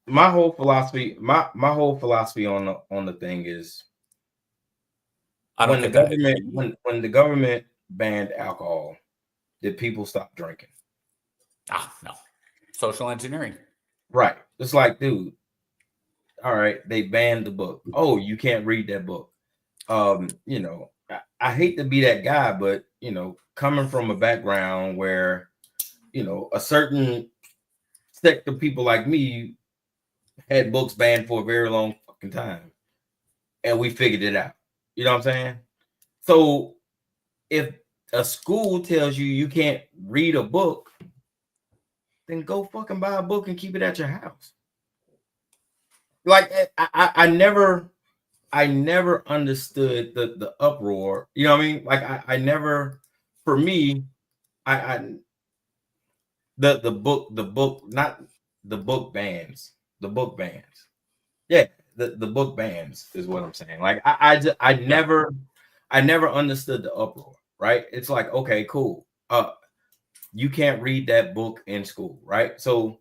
My whole philosophy, my whole philosophy on the thing is, I don't when the get that. government when the government banned alcohol, did people stop drinking? No. Social engineering. Right. It's like, dude, all right, they banned the book. Oh, you can't read that book. You know, I hate to be that guy, but you know, coming from a background where, you know, a certain sect of people like me had books banned for a very long fucking time, and we figured it out. You know what I'm saying? So if a school tells you you can't read a book, then go fucking buy a book and keep it at your house. Like I never understood the uproar. You know what I mean? Like I never, for me, the book, not the book bans, the book bans. Yeah, the book bans is what I'm saying. Like I never understood the uproar, right? It's like, okay, cool. You can't read that book in school, right? So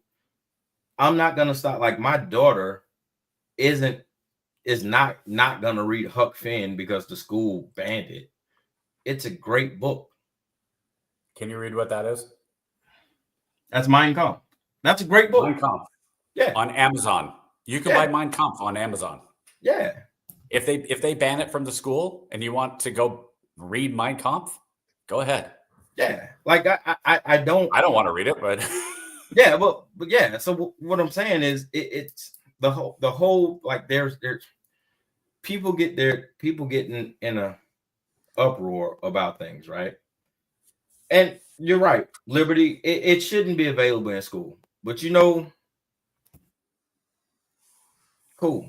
I'm not gonna stop. Like my daughter is not gonna read Huck Finn because the school banned it. It's a great book. Can you read what that is? That's Mein Kampf. That's a great book. Mein Kampf. Yeah. On Amazon. You can buy Mein Kampf on Amazon. Yeah. If they ban it from the school and you want to go read Mein Kampf, go ahead. Yeah. Like I don't want to read it, but yeah, but yeah. So what I'm saying is it's the whole like there's people getting in a uproar about things, right? And you're right, liberty, it shouldn't be available in school, but you know, cool.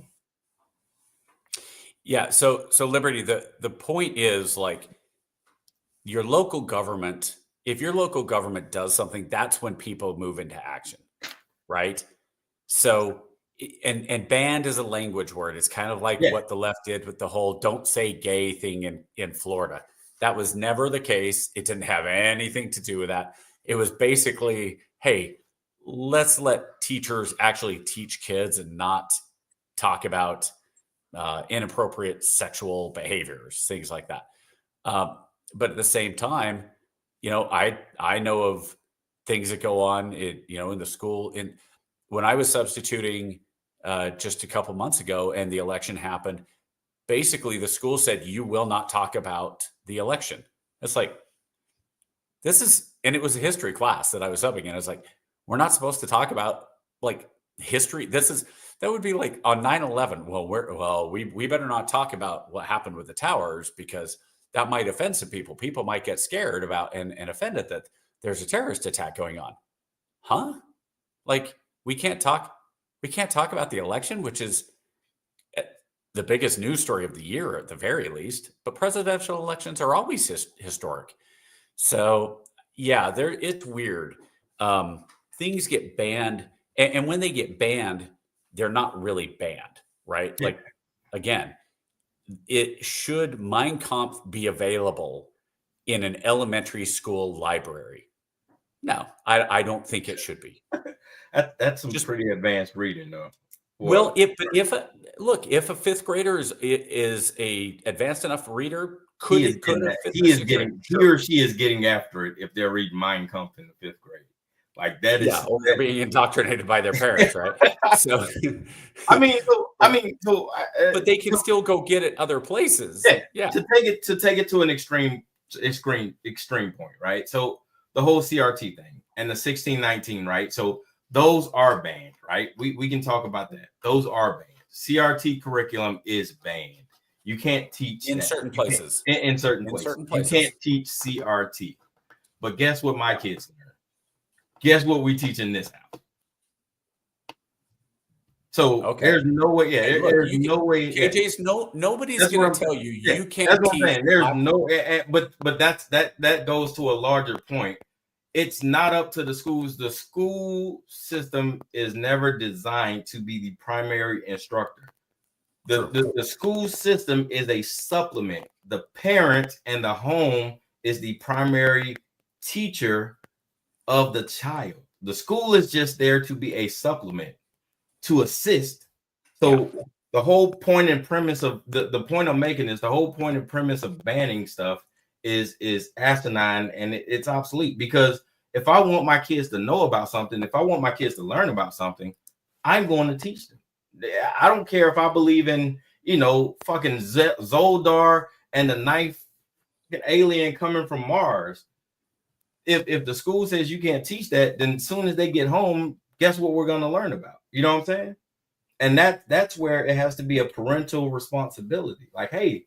Yeah, so liberty, the point is, like, your local government, if your local government does something, that's when people move into action, right? So and banned is a language word. It's kind of like what the left did with the whole don't say gay thing in Florida. That was never the case. It didn't have anything to do with that. It was basically, hey, let's let teachers actually teach kids and not talk about inappropriate sexual behaviors, things like that. But at the same time, you know, I know of things that go on in the school. When I was substituting just a couple months ago and the election happened, basically the school said, you will not talk about the election. It's like, and it was a history class that I was subbing in. I was like, we're not supposed to talk about like history. That would be like on 9/11. Well, we better not talk about what happened with the towers because that might offend some people. People might get scared about and offended that there's a terrorist attack going on. Huh? Like we can't talk about the election, which is the biggest news story of the year at the very least, but presidential elections are always historic. So yeah, it's weird. Things get banned, and when they get banned, they're not really banned, right? Yeah. Like, again, should Mein Kampf be available in an elementary school library? No, I don't think it should be. That's some pretty advanced reading, though. Well, if a fifth grader is a advanced enough reader, he or she is getting after it if they're reading Mein Kampf in the fifth grade. Like that is, or they're being indoctrinated by their parents, right? So, but they can still go get it other places. Yeah. To take it to an extreme point, right? So the whole CRT thing, and the 1619, right? So those are banned, right? We can talk about that. Those are banned. CRT curriculum is banned. You can't teach in that. certain places. In certain places. Certain places. You can't teach CRT. But guess what my kids learn? Guess what we teach in this house? So there's no way. Yeah, Hey, look, there's no way. KJ's nobody's going to tell you you can't. That's what I'm saying. There's no. But that goes to a larger point. It's not up to the schools. The school system is never designed to be the primary instructor. The school system is a supplement. The parent and the home is the primary teacher of the child. The school is just there to be a supplement, to assist. So the whole point and premise of the point I'm making is the whole point and premise of banning stuff is asinine, and it's obsolete. Because if I want my kids to know about something, if I want my kids to learn about something, I'm going to teach them. I don't care if I believe in, fucking Zoldar and the ninth alien coming from Mars. If the school says you can't teach that, then as soon as they get home, guess what we're going to learn about? You know what I'm saying? And that's where it has to be a parental responsibility. Like, hey,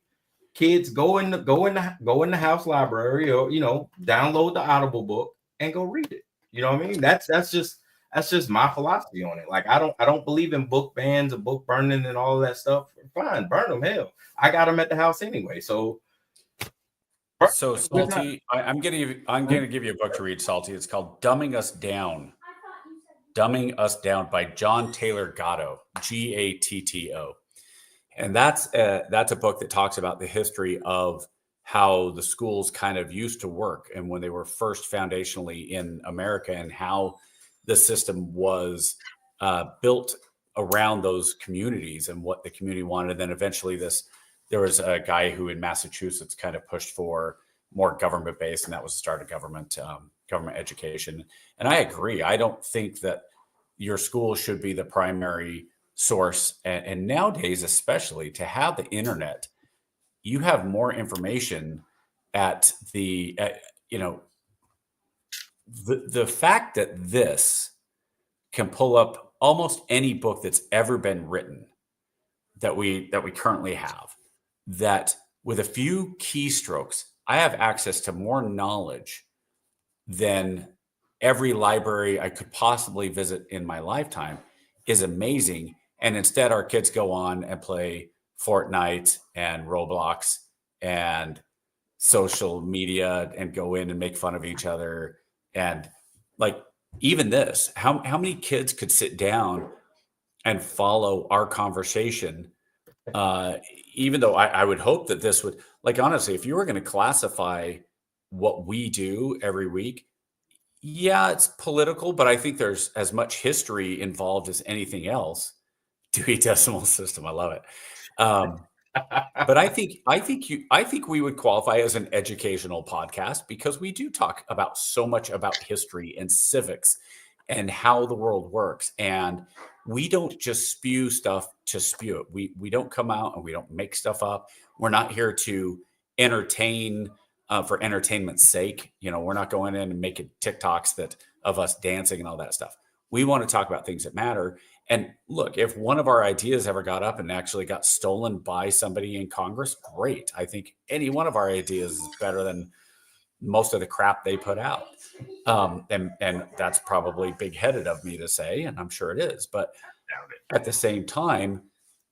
kids, go in the house library, or download the Audible book and go read it. You know what I mean? That's just my philosophy on it. Like, I don't believe in book bans or book burning and all of that stuff. Fine, burn them. Hell, I got them at the house anyway. So Salty, I'm gonna give you a book to read, Salty. It's called Dumbing Us Down. Dumbing Us Down by John Taylor Gatto, Gatto. And that's a book that talks about the history of how the schools kind of used to work and when they were first foundationally in America, and how the system was built around those communities and what the community wanted. And then eventually there was a guy who in Massachusetts kind of pushed for more government-based, and that was the start of government education. And I agree. I don't think that your school should be the primary source. And nowadays, especially, to have the internet, you have more information at the fact that this can pull up almost any book that's ever been written that we currently have, that with a few keystrokes, I have access to more knowledge than every library I could possibly visit in my lifetime, is amazing. And instead, our kids go on and play Fortnite and Roblox and social media and go in and make fun of each other. And like, even this, how many kids could sit down and follow our conversation? Even though I would hope that this would, like, honestly, if you were going to classify what we do every week, yeah, it's political, but I think there's as much history involved as anything else. Dewey Decimal System, I love it. But I think we would qualify as an educational podcast, because we do talk about so much about history and civics and how the world works. And we don't just spew stuff to spew it. We don't come out and we don't make stuff up. We're not here to entertain for entertainment's sake. We're not going in and making TikToks of us dancing and all that stuff. We want to talk about things that matter. And look, if one of our ideas ever got up and actually got stolen by somebody in Congress, great. I think any one of our ideas is better than most of the crap they put out. And that's probably big-headed of me to say, and I'm sure it is. But at the same time,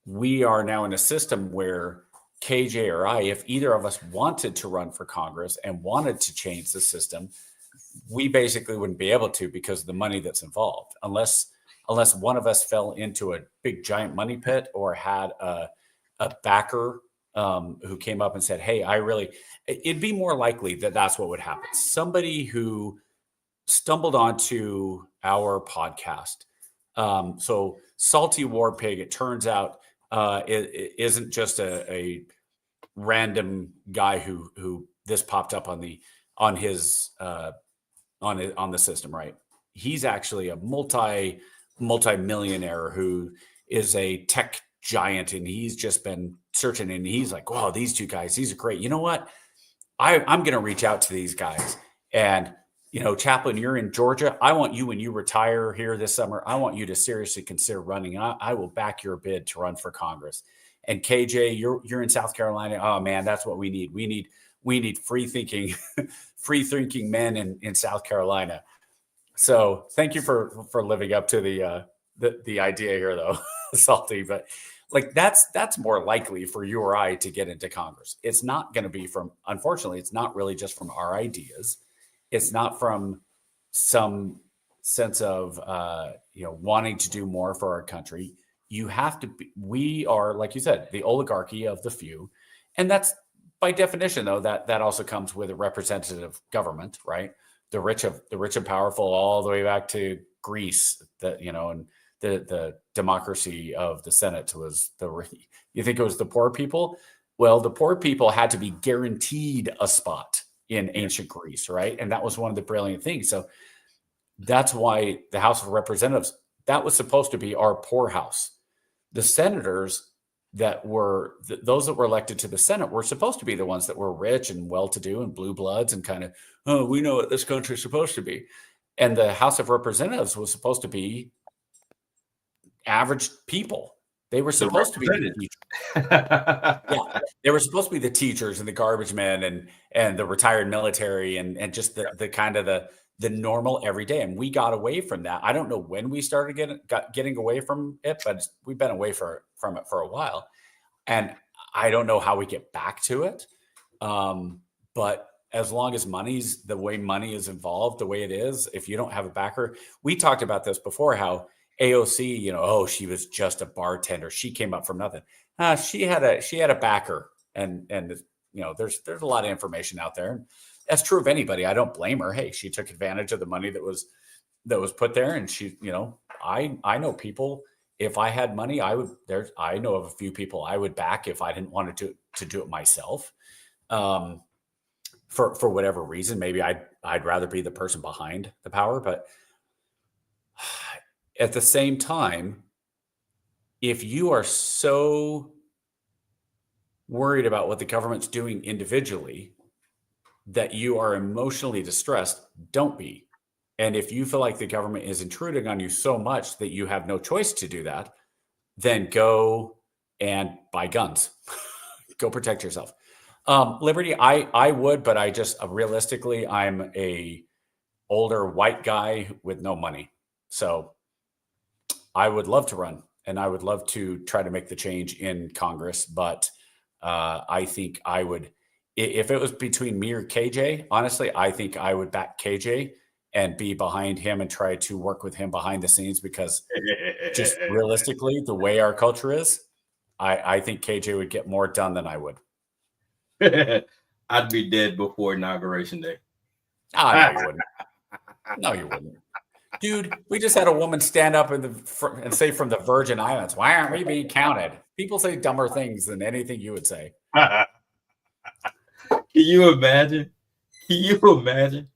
we are now in a system where KJ or I, if either of us wanted to run for Congress and wanted to change the system, we basically wouldn't be able to, because of the money that's involved, unless one of us fell into a big giant money pit or had a backer who came up and said, hey, it'd be more likely that that's what would happen. Somebody who stumbled onto our podcast. So Salty War Pig, it turns out, it isn't just a random guy who this popped up on the system, right? He's actually a multi-millionaire who is a tech giant, and he's just been searching, and he's like, wow, these two guys, these are great. You know what? I'm going to reach out to these guys. And, Chaplain, you're in Georgia. I want you, when you retire here this summer, I want you to seriously consider running. I will back your bid to run for Congress. And KJ, you're in South Carolina. Oh man, that's what we need. We need free thinking men in South Carolina. So thank you for living up to the idea here, though, Salty. But like that's more likely for you or I to get into Congress. It's not going to be unfortunately, it's not really just from our ideas. It's not from some sense of wanting to do more for our country. You have to be, we are, like you said, the oligarchy of the few. And that's by definition, though, that also comes with a representative government, right? The rich and powerful, all the way back to Greece, and the democracy of the Senate was you think it was the poor people? Well, the poor people had to be guaranteed a spot in ancient Greece, right? And that was one of the brilliant things. So that's why the House of Representatives, that was supposed to be our poor house. The senators that were those that were elected to the Senate were supposed to be the ones that were rich and well-to-do and blue bloods and kind of, we know what this country is supposed to be. And the House of Representatives was supposed to be average people. They were supposed to be the teachers. Yeah, they were supposed to be the teachers and the garbage men and the retired military and just the kind of the normal everyday. And we got away from that. I don't know when we started getting away from it, but we've been away from it for a while. And I don't know how we get back to it. But as long as the way money is involved, the way it is, if you don't have a backer, we talked about this before, how AOC, she was just a bartender. She came up from nothing. She had a backer, and there's a lot of information out there. That's true of anybody. I don't blame her. Hey, she took advantage of the money that was put there, and she, I know people. If I had money, I know of a few people I would back if I didn't want to do it myself. For whatever reason, maybe I'd rather be the person behind the power, but at the same time, if you are so worried about what the government's doing individually that you are emotionally distressed, don't be. And if you feel like the government is intruding on you so much that you have no choice to do that, then go and buy guns. Go protect yourself. Liberty, I would, but I just realistically, I'm a older white guy with no money. So I would love to run, and I would love to try to make the change in Congress. But I think I would, if it was between me or KJ, honestly, I think I would back KJ and be behind him and try to work with him behind the scenes, because just realistically, the way our culture is, I think KJ would get more done than I would. I'd be dead before Inauguration Day. No, you wouldn't. No, you wouldn't. Dude, we just had a woman stand up and say from the Virgin Islands, "Why aren't we being counted?" People say dumber things than anything you would say. Can you imagine? Can you imagine?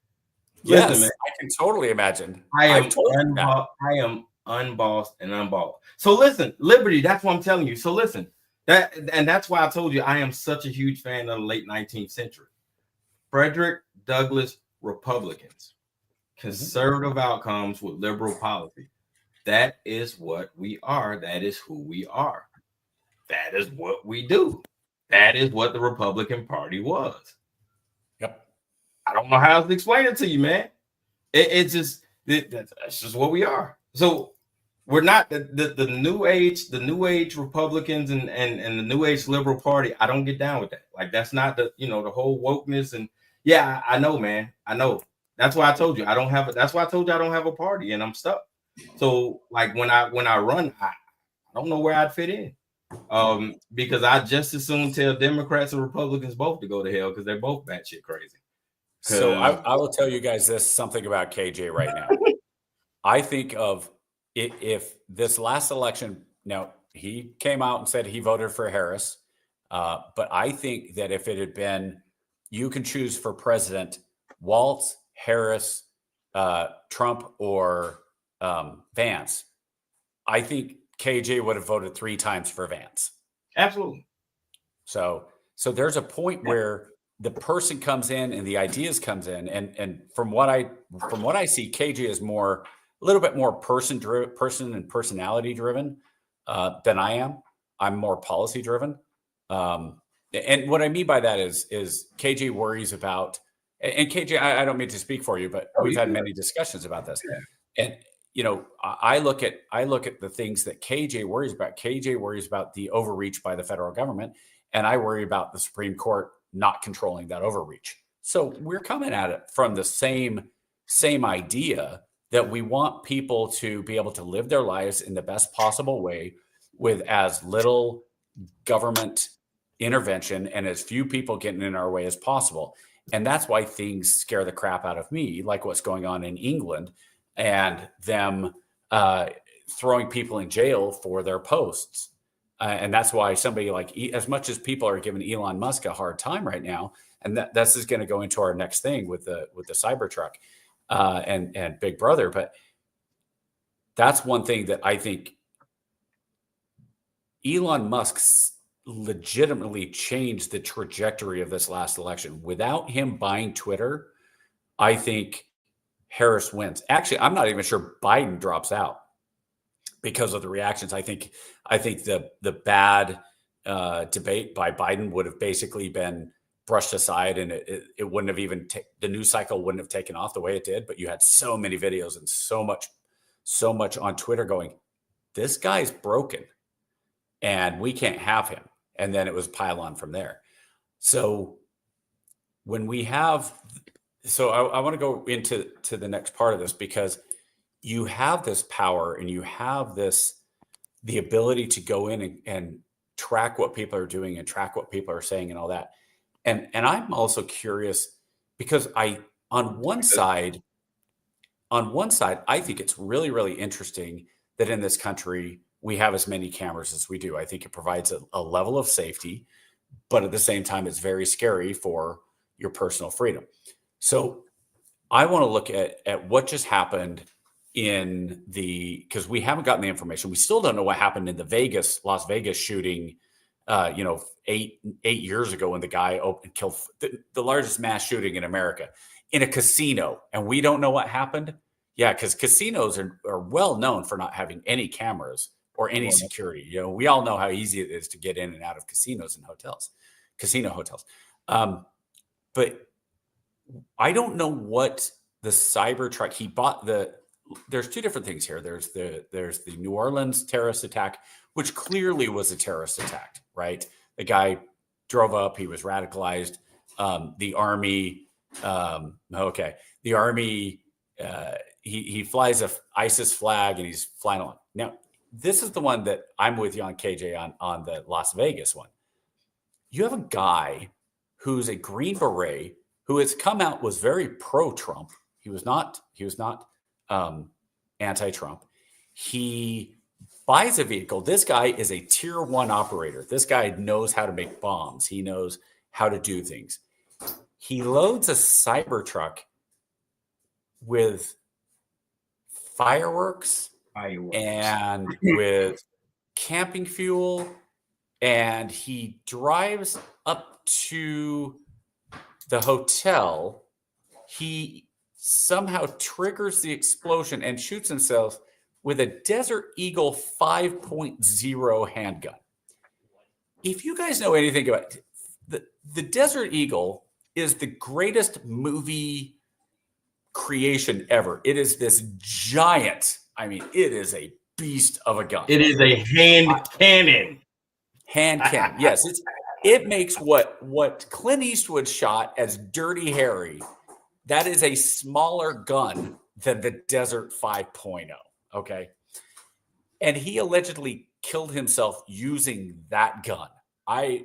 Yes, Listen, man, I can totally imagine. I am unbossed and unbossed. So listen, Liberty, that's what I'm telling you. So listen, that's why I told you I am such a huge fan of the late 19th century. Frederick Douglass Republicans. Conservative outcomes with liberal policy. That is what we are. That is who we are. That is what we do. That is what the Republican Party was. Yep. I don't know how else to explain it to you, man. That's just what we are. So we're not the new age Republicans and the new age liberal party. I don't get down with that. Like, that's not the whole wokeness. And yeah, I know, man. I know. That's why I told you I don't have a party, and I'm stuck. So like when I run, I don't know where I'd fit in. Because I just as soon tell Democrats and Republicans both to go to hell, because they're both batshit crazy. So I will tell you guys something about KJ right now. I think of if this last election, now he came out and said he voted for Harris, but I think that if it had been, you can choose for president, Waltz, Harris, Trump, or Vance, I think KJ would have voted 3 times for Vance. Absolutely. So there's a point where the person comes in and the ideas comes in, and from what I see, KJ is a little bit more person and personality driven than I am. I'm more policy driven. And what I mean by that is KJ worries about, and KJ, I don't mean to speak for you, but we've had many discussions about this. Yeah. And I look at the things that KJ worries about. KJ worries about the overreach by the federal government, and I worry about the Supreme Court not controlling that overreach. So we're coming at it from the same idea that we want people to be able to live their lives in the best possible way with as little government intervention and as few people getting in our way as possible. And that's why things scare the crap out of me, like what's going on in England and them throwing people in jail for their posts. And that's why somebody like, as much as people are giving Elon Musk a hard time right now, and this is going to go into our next thing with the Cybertruck and Big Brother. But that's one thing that I think Elon Musk's legitimately changed the trajectory of this last election. Without him buying Twitter, I think Harris wins. Actually, I'm not even sure Biden drops out because of the reactions. I think the bad debate by Biden would have basically been brushed aside, and it wouldn't have even the news cycle wouldn't have taken off the way it did. But you had so many videos and so much on Twitter going, this guy's broken and we can't have him. And then it was pile on from there. So when we have, I want to go into the next part of this, because you have this power and you have the ability to go in and track what people are doing and track what people are saying and all that. And I'm also curious because on one side, I think it's really, really interesting that in this country, we have as many cameras as we do. I think it provides a level of safety, but at the same time, it's very scary for your personal freedom. So I want to look at what just happened because we haven't gotten the information. We still don't know what happened in the Las Vegas shooting, 8 years ago when the guy killed the largest mass shooting in America in a casino. And we don't know what happened. Yeah, because casinos are well known for not having any cameras or any security. We all know how easy it is to get in and out of casinos and casino hotels. But I don't know what the Cybertruck he bought. There's two different things here. There's the New Orleans terrorist attack, which clearly was a terrorist attack, right? The guy drove up, he was radicalized. The army, he flies a ISIS flag and he's flying along. Now, this is the one that I'm with you on, KJ, on the Las Vegas one. You have a guy who's a Green Beret who has come out, was very pro-Trump. He was not anti-Trump. He buys a vehicle. This guy is a tier 1 operator. This guy knows how to make bombs. He knows how to do things. He loads a Cybertruck with fireworks and with camping fuel, and he drives up to the hotel. He somehow triggers the explosion and shoots himself with a Desert Eagle 5.0 handgun. If you guys know anything about the Desert Eagle is the greatest movie creation ever. It is this giant, it is a beast of a gun. It is a hand cannon. Hand cannon. Yes, it makes what Clint Eastwood shot as Dirty Harry. That is a smaller gun than the Desert 5.0. Okay. And he allegedly killed himself using that gun. I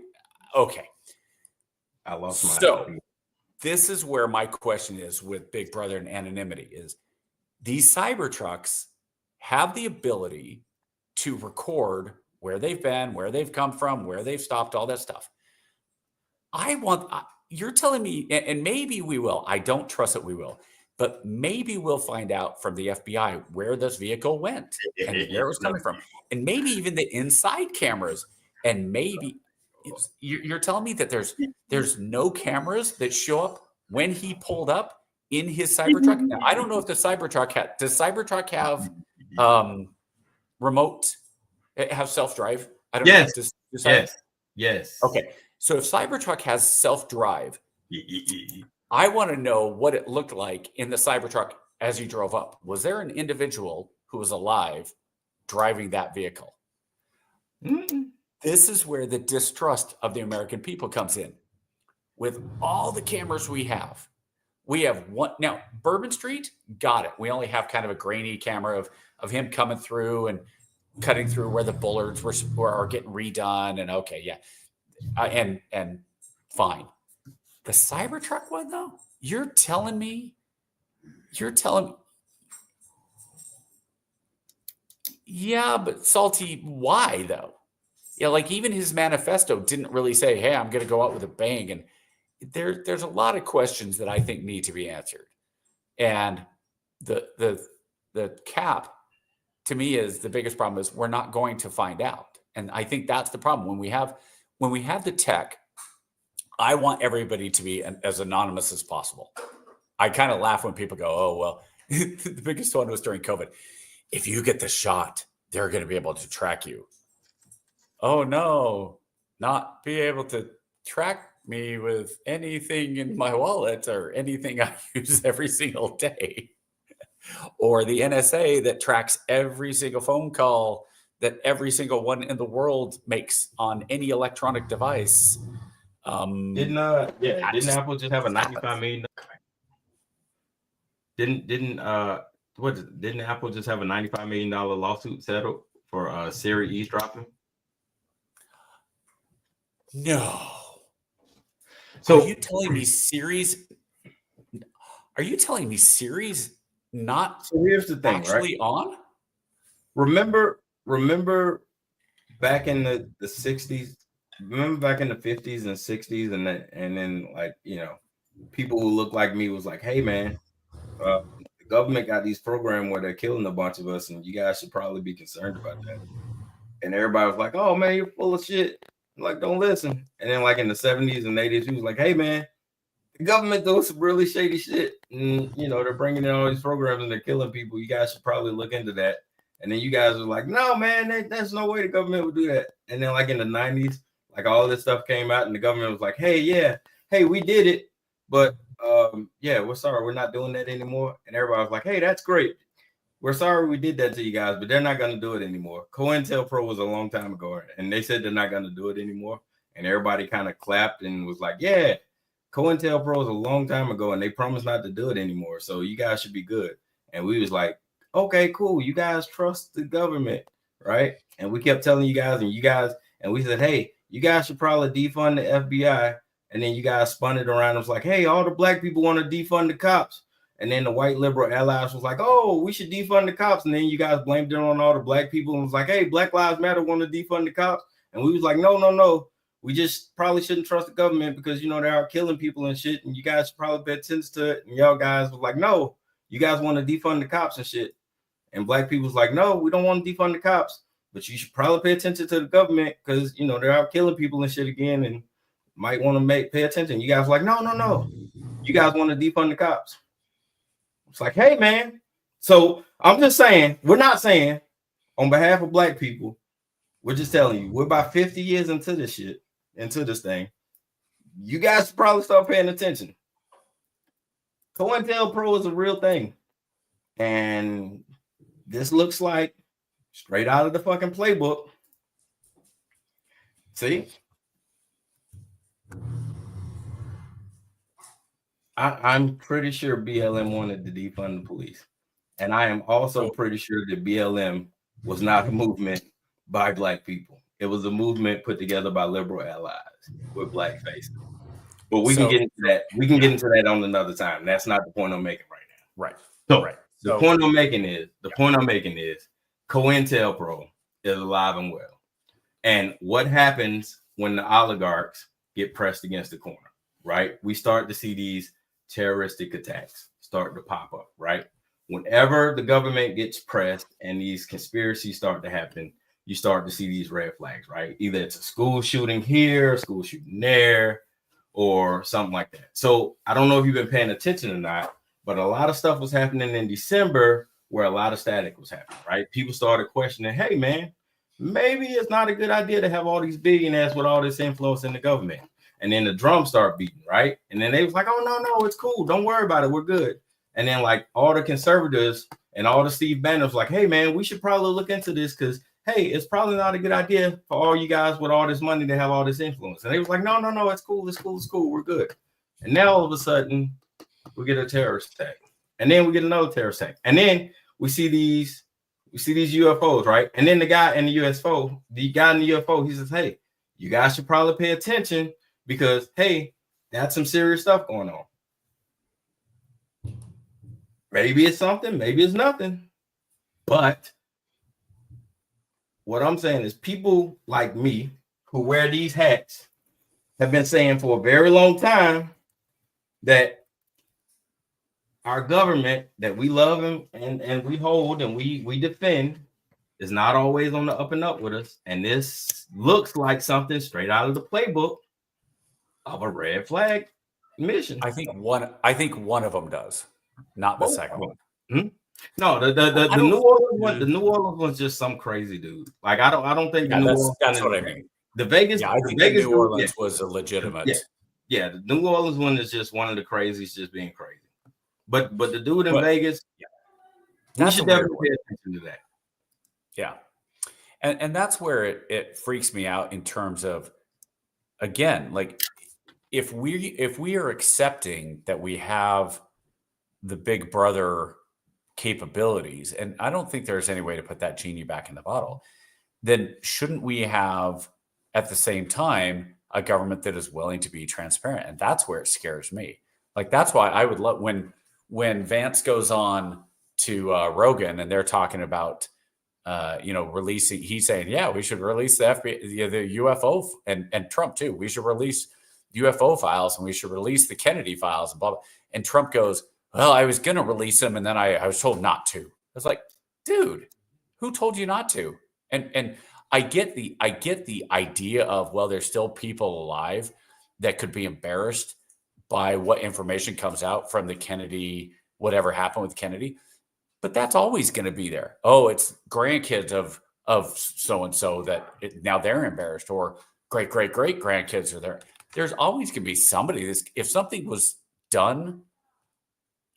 lost my idea. This is where my question is with Big Brother and anonymity is these Cybertrucks have the ability to record where they've been, where they've come from, where they've stopped, all that stuff. You're telling me, and maybe we will, I don't trust that we will, but maybe we'll find out from the FBI where this vehicle went and where it was coming from. And maybe even the inside cameras. And maybe You're telling me that there's no cameras that show up when he pulled up in his Cybertruck? Now, I don't know if the Cybertruck does Cybertruck have remote, have self-drive? I don't know. Yes. Okay. So if Cybertruck has self-drive, I want to know what it looked like in the Cybertruck as you drove up. Was there an individual who was alive driving that vehicle? This is where the distrust of the American people comes in. With all the cameras we have one. Now, Bourbon Street, got it. We only have kind of a grainy camera of him coming through and cutting through where the bullards are getting redone. And okay, yeah. And fine. The Cybertruck one, though, you're telling me, yeah, but Salty, why though? Yeah, like even his manifesto didn't really say, hey, I'm going to go out with a bang. And there's a lot of questions that I think need to be answered. And the cap, to me, is the biggest problem is we're not going to find out. And I think that's the problem. When we have the tech, I want everybody to be as anonymous as possible. I kind of laugh when people go, oh, well, the biggest one was during COVID. If you get the shot, they're going to be able to track you. Oh, no, not be able to track me with anything in my wallet or anything I use every single day. Or the NSA that tracks every single phone call that every single one in the world makes on any electronic device. Didn't Apple just have a $95 million? Didn't Apple just have a $95 million lawsuit settled for Siri eavesdropping? No. So are you telling me Siri's not so here's the thing, actually right? On? Remember back in the 60s, remember back in the 50s and 60s, and then like, you know, people who look like me was like, hey man, the government got these programs where they're killing a bunch of us, and you guys should probably be concerned about that. And everybody was like, oh man, you're full of shit. Like, don't listen. And then like in the 70s and 80s, he was like, hey man, the government does some really shady shit. And you know, they're bringing in all these programs and they're killing people. You guys should probably look into that. And then you guys were like, no man, there's no way the government would do that. And then like in the 90s, like all this stuff came out and the government was like, hey, we did it. But we're sorry, we're not doing that anymore. And everybody was like, hey, that's great. We're sorry we did that to you guys, but they're not going to do it anymore. COINTELPRO was a long time ago, and they said they're not going to do it anymore. And everybody kind of clapped and was like, yeah, COINTELPRO was a long time ago, and they promised not to do it anymore. So you guys should be good. And we was like, okay, cool. You guys trust the government, right? And we kept telling you guys, and we said, hey, you guys should probably defund the FBI. And then you guys spun it around. It was like, hey, all the black people want to defund the cops. And then the white liberal allies was like, oh, we should defund the cops. And then you guys blamed it on all the black people and was like, hey, Black Lives Matter want to defund the cops. And we was like, no. We just probably shouldn't trust the government because, you know, they are killing people and shit. And you guys should probably pay attention to it. And y'all guys was like, no, you guys want to defund the cops and shit. And black people was like, no, we don't want to defund the cops. But you should probably pay attention to the government because, you know, they're out killing people and shit again and might want to pay attention. You guys were like, no. You guys want to defund the cops. It's like, hey, man. So I'm just saying, we're not saying on behalf of black people, we're just telling you, we're about 50 years into this shit, into this thing. You guys should probably start paying attention. COINTELPRO is a real thing. And this looks like straight out of the fucking playbook. See? I'm pretty sure BLM wanted to defund the police. And I am also pretty sure that BLM was not a movement by black people. It was a movement put together by liberal allies with black faces. But we can get into that. We can get into that on another time. That's not the point I'm making right now. Right. The point I'm making is COINTELPRO is alive and well. And what happens when the oligarchs get pressed against the corner, right? We start to see these terroristic attacks start to pop up, right? Whenever the government gets pressed and these conspiracies start to happen, you start to see these red flags, right? Either it's a school shooting here, a school shooting there, or something like that. So I don't know if you've been paying attention or not, but a lot of stuff was happening in December where a lot of static was happening, right? People started questioning, hey, man, maybe it's not a good idea to have all these billionaires with all this influence in the government. And then the drums start beating, right? And then they was like, oh, no, it's cool. Don't worry about it. We're good. And then like all the conservatives and all the Steve Banners like, hey, man, we should probably look into this because, hey, it's probably not a good idea for all you guys with all this money to have all this influence. And they was like, no, it's cool. It's cool. We're good. And now all of a sudden we get a terrorist attack. And then we get another terrorist attack. And then we see these UFOs, right? And then the guy in the UFO, he says, hey, you guys should probably pay attention because, hey, that's some serious stuff going on. Maybe it's something, maybe it's nothing. But what I'm saying is people like me who wear these hats have been saying for a very long time that our government that we love and we hold and we defend is not always on the up and up with us. And this looks like something straight out of the playbook of a red flag mission. I think one of them does, not the second one. Hmm? No, the New Orleans one, the New Orleans one's just some crazy dude. Like I don't think the New Orleans that's what I mean. The Vegas, I think the Vegas New Orleans was a legitimate. Yeah, the New Orleans one is just one of the crazies, just being crazy. But the dude in Vegas, we should definitely pay attention to that. Yeah, and that's where it freaks me out in terms of, again, like if we are accepting that we have the Big Brother capabilities, and I don't think there's any way to put that genie back in the bottle, then shouldn't we have at the same time a government that is willing to be transparent? And that's where it scares me. Like that's why I would love when Vance goes on to Rogan and they're talking about releasing, he's saying, yeah, we should release the FBI, the UFO, and Trump too. We should release UFO files and we should release the Kennedy files and blah, blah. And Trump goes, well, I was going to release them and then I was told not to. I was like, dude, who told you not to? And I get the idea of, well, there's still people alive that could be embarrassed by what information comes out from the Kennedy, whatever happened with Kennedy. But that's always going to be there. Oh, it's grandkids of so-and-so that now they're embarrassed, or great grandkids are there. There's always going to be somebody. If something was done,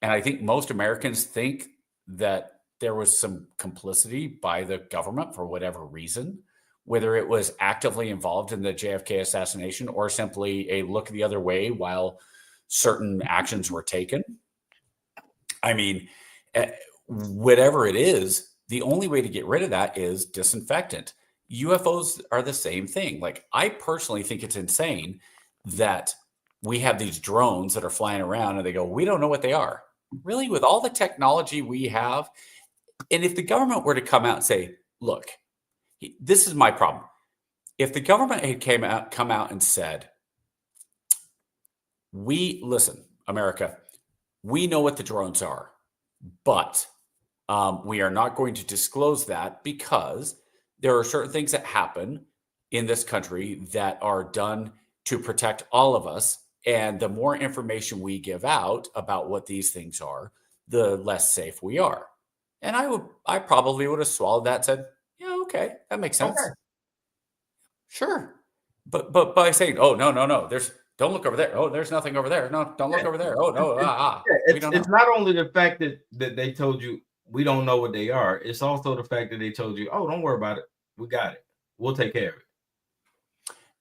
and I think most Americans think that there was some complicity by the government for whatever reason, whether it was actively involved in the JFK assassination or simply a look the other way while certain actions were taken. I mean, whatever it is, the only way to get rid of that is disinfectant. UFOs are the same thing. Like, I personally think it's insane that we have these drones that are flying around and they go, we don't know what they are. Really, with all the technology we have, and if the government were to come out and say, look, this is my problem. If the government had come out and said, listen, America, we know what the drones are, but we are not going to disclose that because there are certain things that happen in this country that are done to protect all of us. And the more information we give out about what these things are, the less safe we are. And I probably would have swallowed that and said, yeah, okay, that makes sense. Okay. Sure. But by saying, oh, no, don't look over there. Oh, there's nothing over there. No, don't look over there. Oh, no. It's not only the fact that they told you we don't know what they are. It's also the fact that they told you, oh, don't worry about it. We got it. We'll take care of it.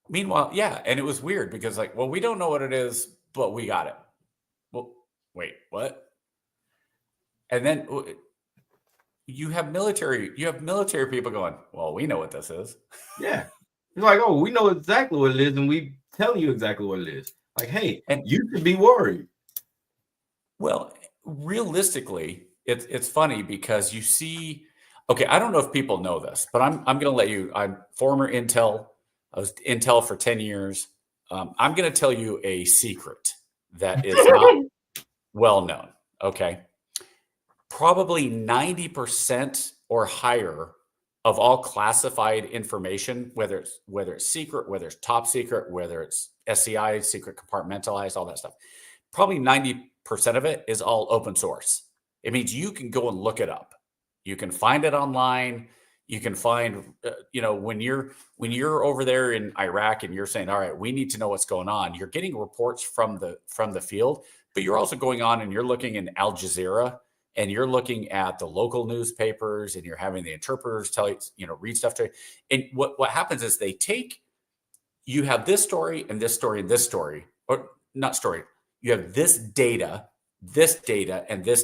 Meanwhile, yeah. And it was weird because like, well, we don't know what it is, but we got it. Well, wait, what? And then you have military people going, well, we know what this is. Yeah. It's like, oh, we know exactly what it is. And we tell you exactly what it is. Like, hey, and you should be worried. Well, realistically, it's funny because you see, okay, I don't know if people know this, but I'm going to let you, I'm former Intel. I was Intel for 10 years. I'm going to tell you a secret that is not well known. Okay. Probably 90% or higher of all classified information, whether it's secret, whether it's top secret, whether it's SCI, secret compartmentalized, all that stuff, probably 90% of it is all open source. It means you can go and look it up. You can find it online. You can find, when you're over there in Iraq and you're saying, all right, we need to know what's going on. You're getting reports from the field, but you're also going on and you're looking in Al Jazeera and you're looking at the local newspapers and you're having the interpreters tell you, read stuff to you. And what happens is you have this story and this story and this story, or not story. You have this data, and this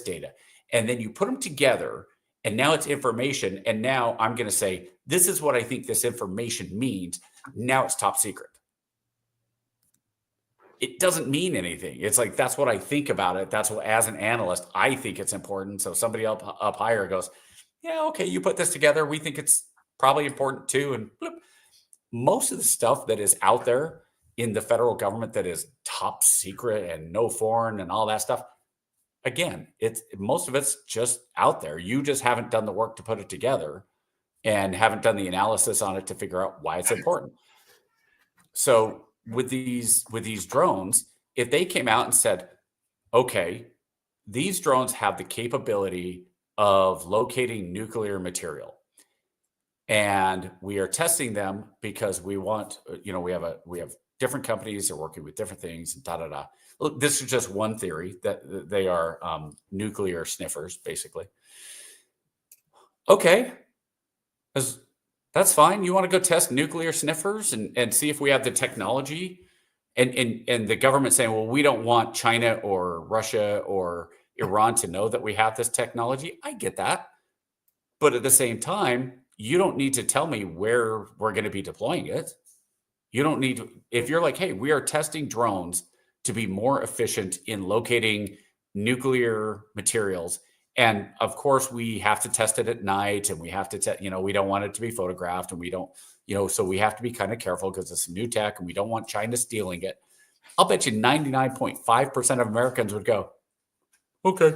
data, and then you put them together. And now it's information. And now I'm going to say, this is what I think this information means. Now it's top secret. It doesn't mean anything. It's like, that's what I think about it. That's what, as an analyst, I think it's important. So somebody up higher goes, yeah, okay, you put this together. We think it's probably important too. And bloop. Most of the stuff that is out there in the federal government that is top secret and no foreign and all that stuff, again, most of it's just out there. You just haven't done the work to put it together and haven't done the analysis on it to figure out why it's important. So with these drones, if they came out and said, okay, these drones have the capability of locating nuclear material, and we are testing them because we want, we have different companies that are working with different things and da-da-da. Look, this is just one theory that they are nuclear sniffers, basically. Okay, that's fine. You want to go test nuclear sniffers and see if we have the technology, and the government saying, well, we don't want China or Russia or Iran to know that we have this technology. I get that. But at the same time, you don't need to tell me where we're going to be deploying it. You don't need to, if you're like, hey, we are testing drones to be more efficient in locating nuclear materials. And of course, we have to test it at night, and we have to, we don't want it to be photographed, and we don't, so we have to be kind of careful because it's new tech and we don't want China stealing it. I'll bet you 99.5% of Americans would go, okay.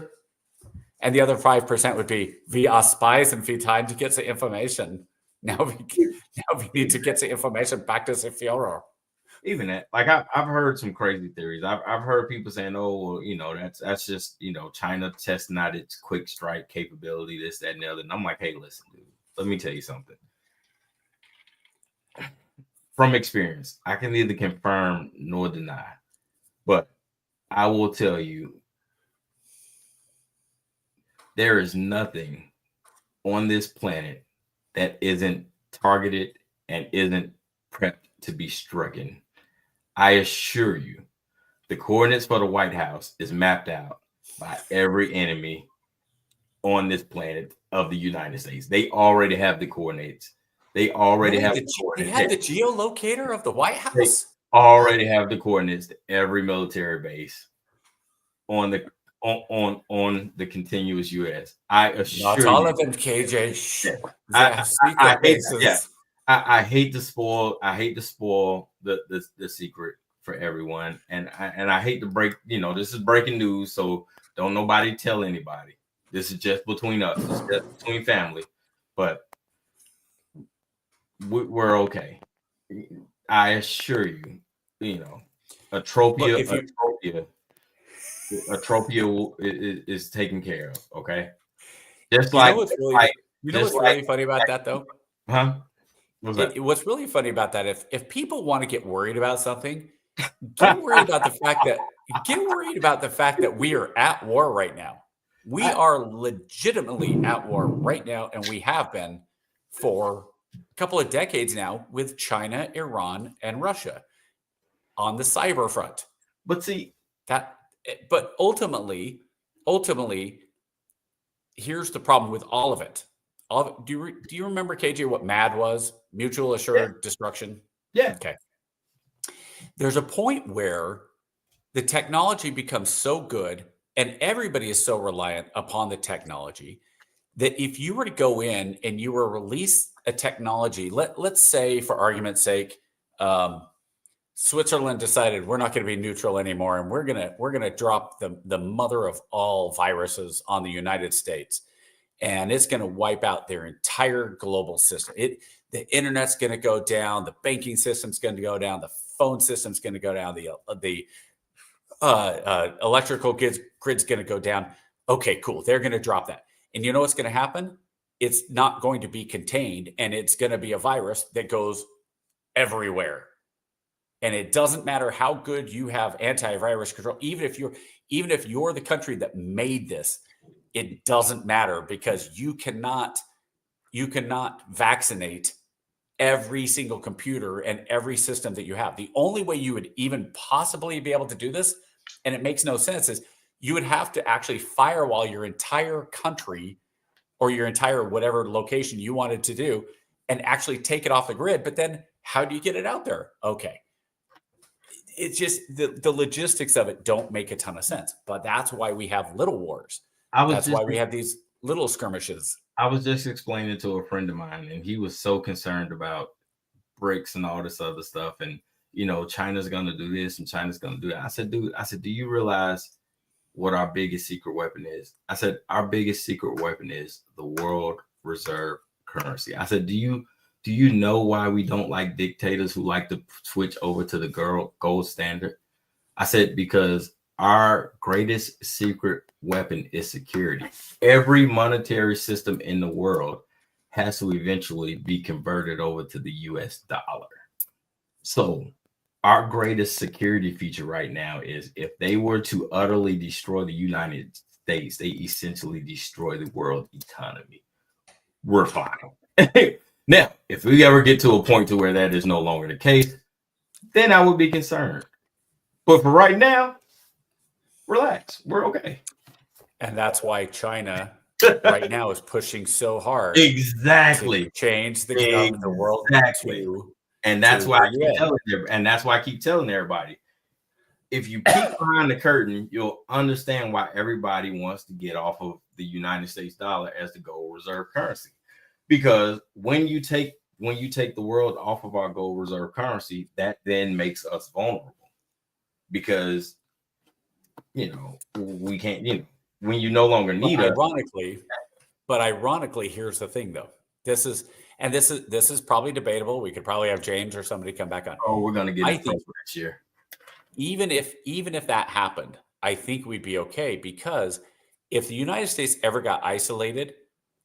And the other 5% would be, we are spies and we trying to get the information. Now we need to get the information back to the Führer. Even that, like I've heard some crazy theories. I've heard people saying, "Oh, well, that's just China testing out its quick strike capability, this, that, and the other." And I'm like, "Hey, listen, dude. Let me tell you something. From experience, I can neither confirm nor deny, but I will tell you, there is nothing on this planet that isn't targeted and isn't prepped to be stricken. I assure you, the coordinates for the White House is mapped out by every enemy on this planet of the United States. They already have the coordinates. They already have the coordinates. They had the geolocator of the White House? They already have the coordinates to every military base on the continuous U.S. I assure you. Not all of them, KJ. I hate to spoil the secret for everyone, and I hate to break. This is breaking news, so don't nobody tell anybody. This is just between us. It's just between family, but we're okay. I assure you. Atropia is taken care of. Okay, just like what's really funny about that though? Huh? What's really funny about that, if people want to get worried about something, get worried about the fact that we are at war right now. We are legitimately at war right now, and we have been for a couple of decades now with China, Iran, and Russia on the cyber front. But ultimately, here's the problem with all of it. Do you remember, KJ, what MAD was? Mutual Assured Destruction? Yeah. Okay. There's a point where the technology becomes so good and everybody is so reliant upon the technology that if you were to go in and you were release a technology, let's say for argument's sake, Switzerland decided we're not going to be neutral anymore, and we're gonna drop the mother of all viruses on the United States. and it's going to wipe out their entire global system. The internet's going to go down, the banking system's going to go down, the phone system's going to go down, the electrical grid's going to go down. Okay, cool. They're going to drop that. And you know what's going to happen? It's not going to be contained, and it's going to be a virus that goes everywhere. And it doesn't matter how good you have antivirus control, even if you're the country that made this, it doesn't matter, because you cannot vaccinate every single computer and every system that you have. The only way you would even possibly be able to do this, and it makes no sense, is you would have to actually firewall your entire country or your entire whatever location you wanted to do and actually take it off the grid. But then how do you get it out there? Okay. It's just the logistics of it don't make a ton of sense, but that's why we have little wars. That's why we have these little skirmishes. I was just explaining to a friend of mine, and he was so concerned about BRICS and all this other stuff. And, China's going to do this and China's going to do that. I said, dude, do you realize what our biggest secret weapon is? I said, our biggest secret weapon is the world reserve currency. I said, do you know why we don't like dictators who like to switch over to the gold standard? I said, because our greatest secret weapon is security. Every monetary system in the world has to eventually be converted over to the US dollar. So our greatest security feature right now is if they were to utterly destroy the United States, they essentially destroy the world economy. We're fine. Now, if we ever get to a point to where that is no longer the case, then I would be concerned. But for right now, relax. We're okay. And that's why China right now is pushing so hard. Exactly. To change the government of the world. And that's why I keep telling everybody, if you peek behind the curtain, you'll understand why everybody wants to get off of the United States dollar as the gold reserve currency. Because when you take the world off of our gold reserve currency, that then makes us vulnerable. Because we can't, when you no longer need us. Ironically, here's the thing though. This is probably debatable. We could probably have James or somebody come back on. Oh, we're gonna get it next year. Even if that happened, I think we'd be okay, because if the United States ever got isolated,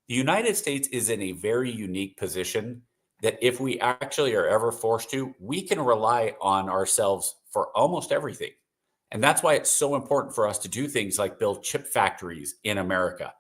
the United States is in a very unique position that if we actually are ever forced to, we can rely on ourselves for almost everything. And that's why it's so important for us to do things like build chip factories in America,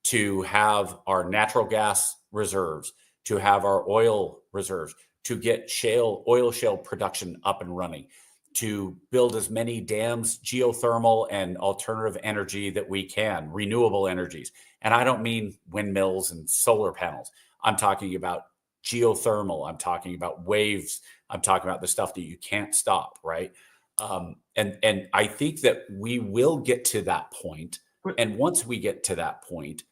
to have our natural gas reserves, to have our oil reserves, to get oil shale production up and running, to build as many dams, geothermal and alternative energy that we can, renewable energies. And I don't mean windmills and solar panels. I'm talking about geothermal. I'm talking about waves. I'm talking about the stuff that you can't stop, right? And I think that we will get to that point. And once we get to that point,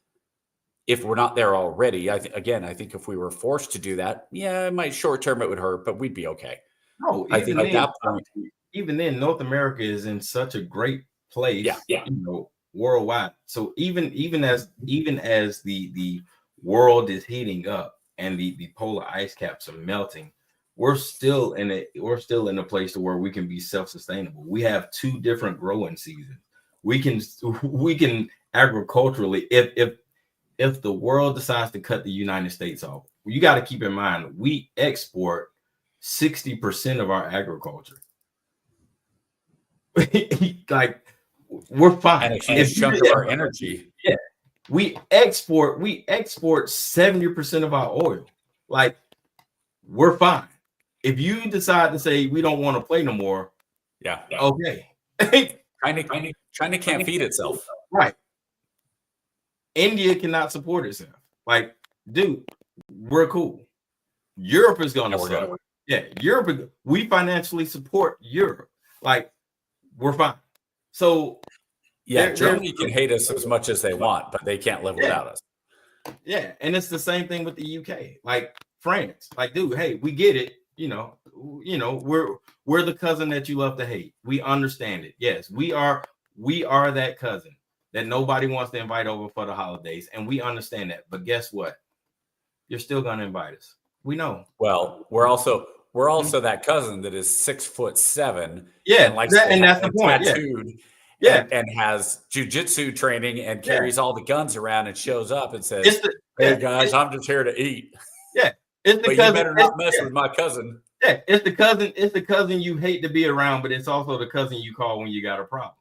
if we're not there already, I think if we were forced to do that, it might short term it would hurt, but we'd be okay. No, I think at that point, even then, North America is in such a great place, worldwide. So even as the world is heating up and the polar ice caps are melting, we're still in a place to where we can be self-sustainable. We have 2 different growing seasons. We can agriculturally, if the world decides to cut the United States off, you got to keep in mind, we export 60% of our agriculture. Like, we're fine. And a huge chunk of our energy. Yeah. We export 70% of our oil. Like, we're fine. If you decide to say we don't want to play no more, okay. China can't feed itself. Right. India cannot support itself. Like, dude, we're cool. Europe is going to suck. Yeah, Europe. We financially support Europe. Like, we're fine. So, Germany can hate us as much as they want, but they can't live without us. Yeah, and it's the same thing with the UK. Like, France. Like, dude, hey, we get it. We're the cousin that you love to hate. We understand it. Yes, we are that cousin. that nobody wants to invite over for the holidays, and we understand that. But guess what? You're still gonna invite us. We know. Well, we're also that cousin that is 6'7". Yeah, and likes and that's the point. Tattooed, Yeah, and has jujitsu training and carries all the guns around and shows up and says, "Hey guys, I'm just here to eat." Yeah, it's the but cousin. You better not mess with my cousin. Yeah, it's the cousin. It's the cousin you hate to be around, but it's also the cousin you call when you got a problem.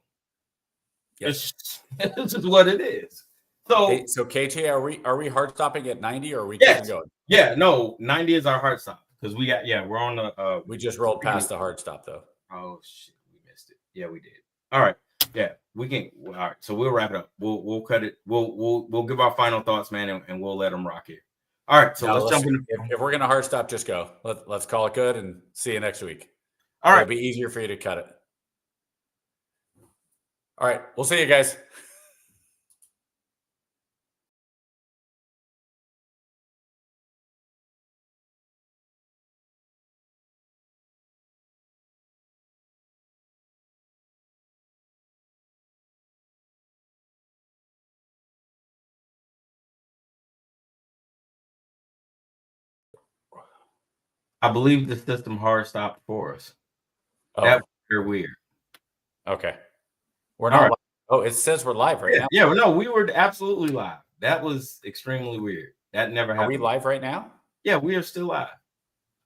Yes. This is what it is. So, hey, so KJ, are we hard stopping at 90 or are we yes. going? Yeah, no, 90 is our hard stop because we got we're on the we just rolled past the hard stop though. Oh shit, we missed it. Yeah, we did. All right. Yeah, we can. All right, so we'll wrap it up. We'll cut it. We'll give our final thoughts, man, and we'll let them rock here. All right, so let's jump in. If we're gonna hard stop, just go. Let's call it good and see you next week. All right, it'll be easier for you to cut it. All right, we'll see you guys. I believe the system hard stopped for us. Oh. That's very weird. Okay, we're not. Right. Oh, it says we're live right now. Yeah, no, we were absolutely live. That was extremely weird. That never happened. Are we live right now? Yeah, we are still live.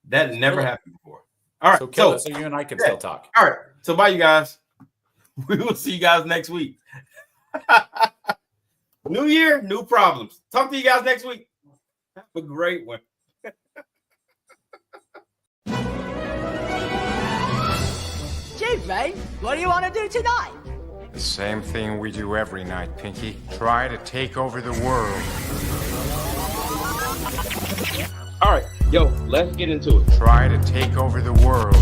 That never happened before. All right, so kill it so you and I can still talk. All right, so bye, you guys. We will see you guys next week. New year, new problems. Talk to you guys next week. Have a great one. Gee, Ray, what do you want to do tonight? The same thing we do every night, Pinky. Try to take over the world. All right, yo, let's get into it. Try to take over the world.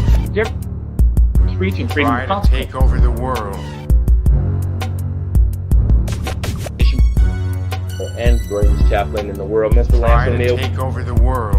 Try to take over the world. And greatest chaplain in the world, Mr. Lance Try to O'Neill. take over the world.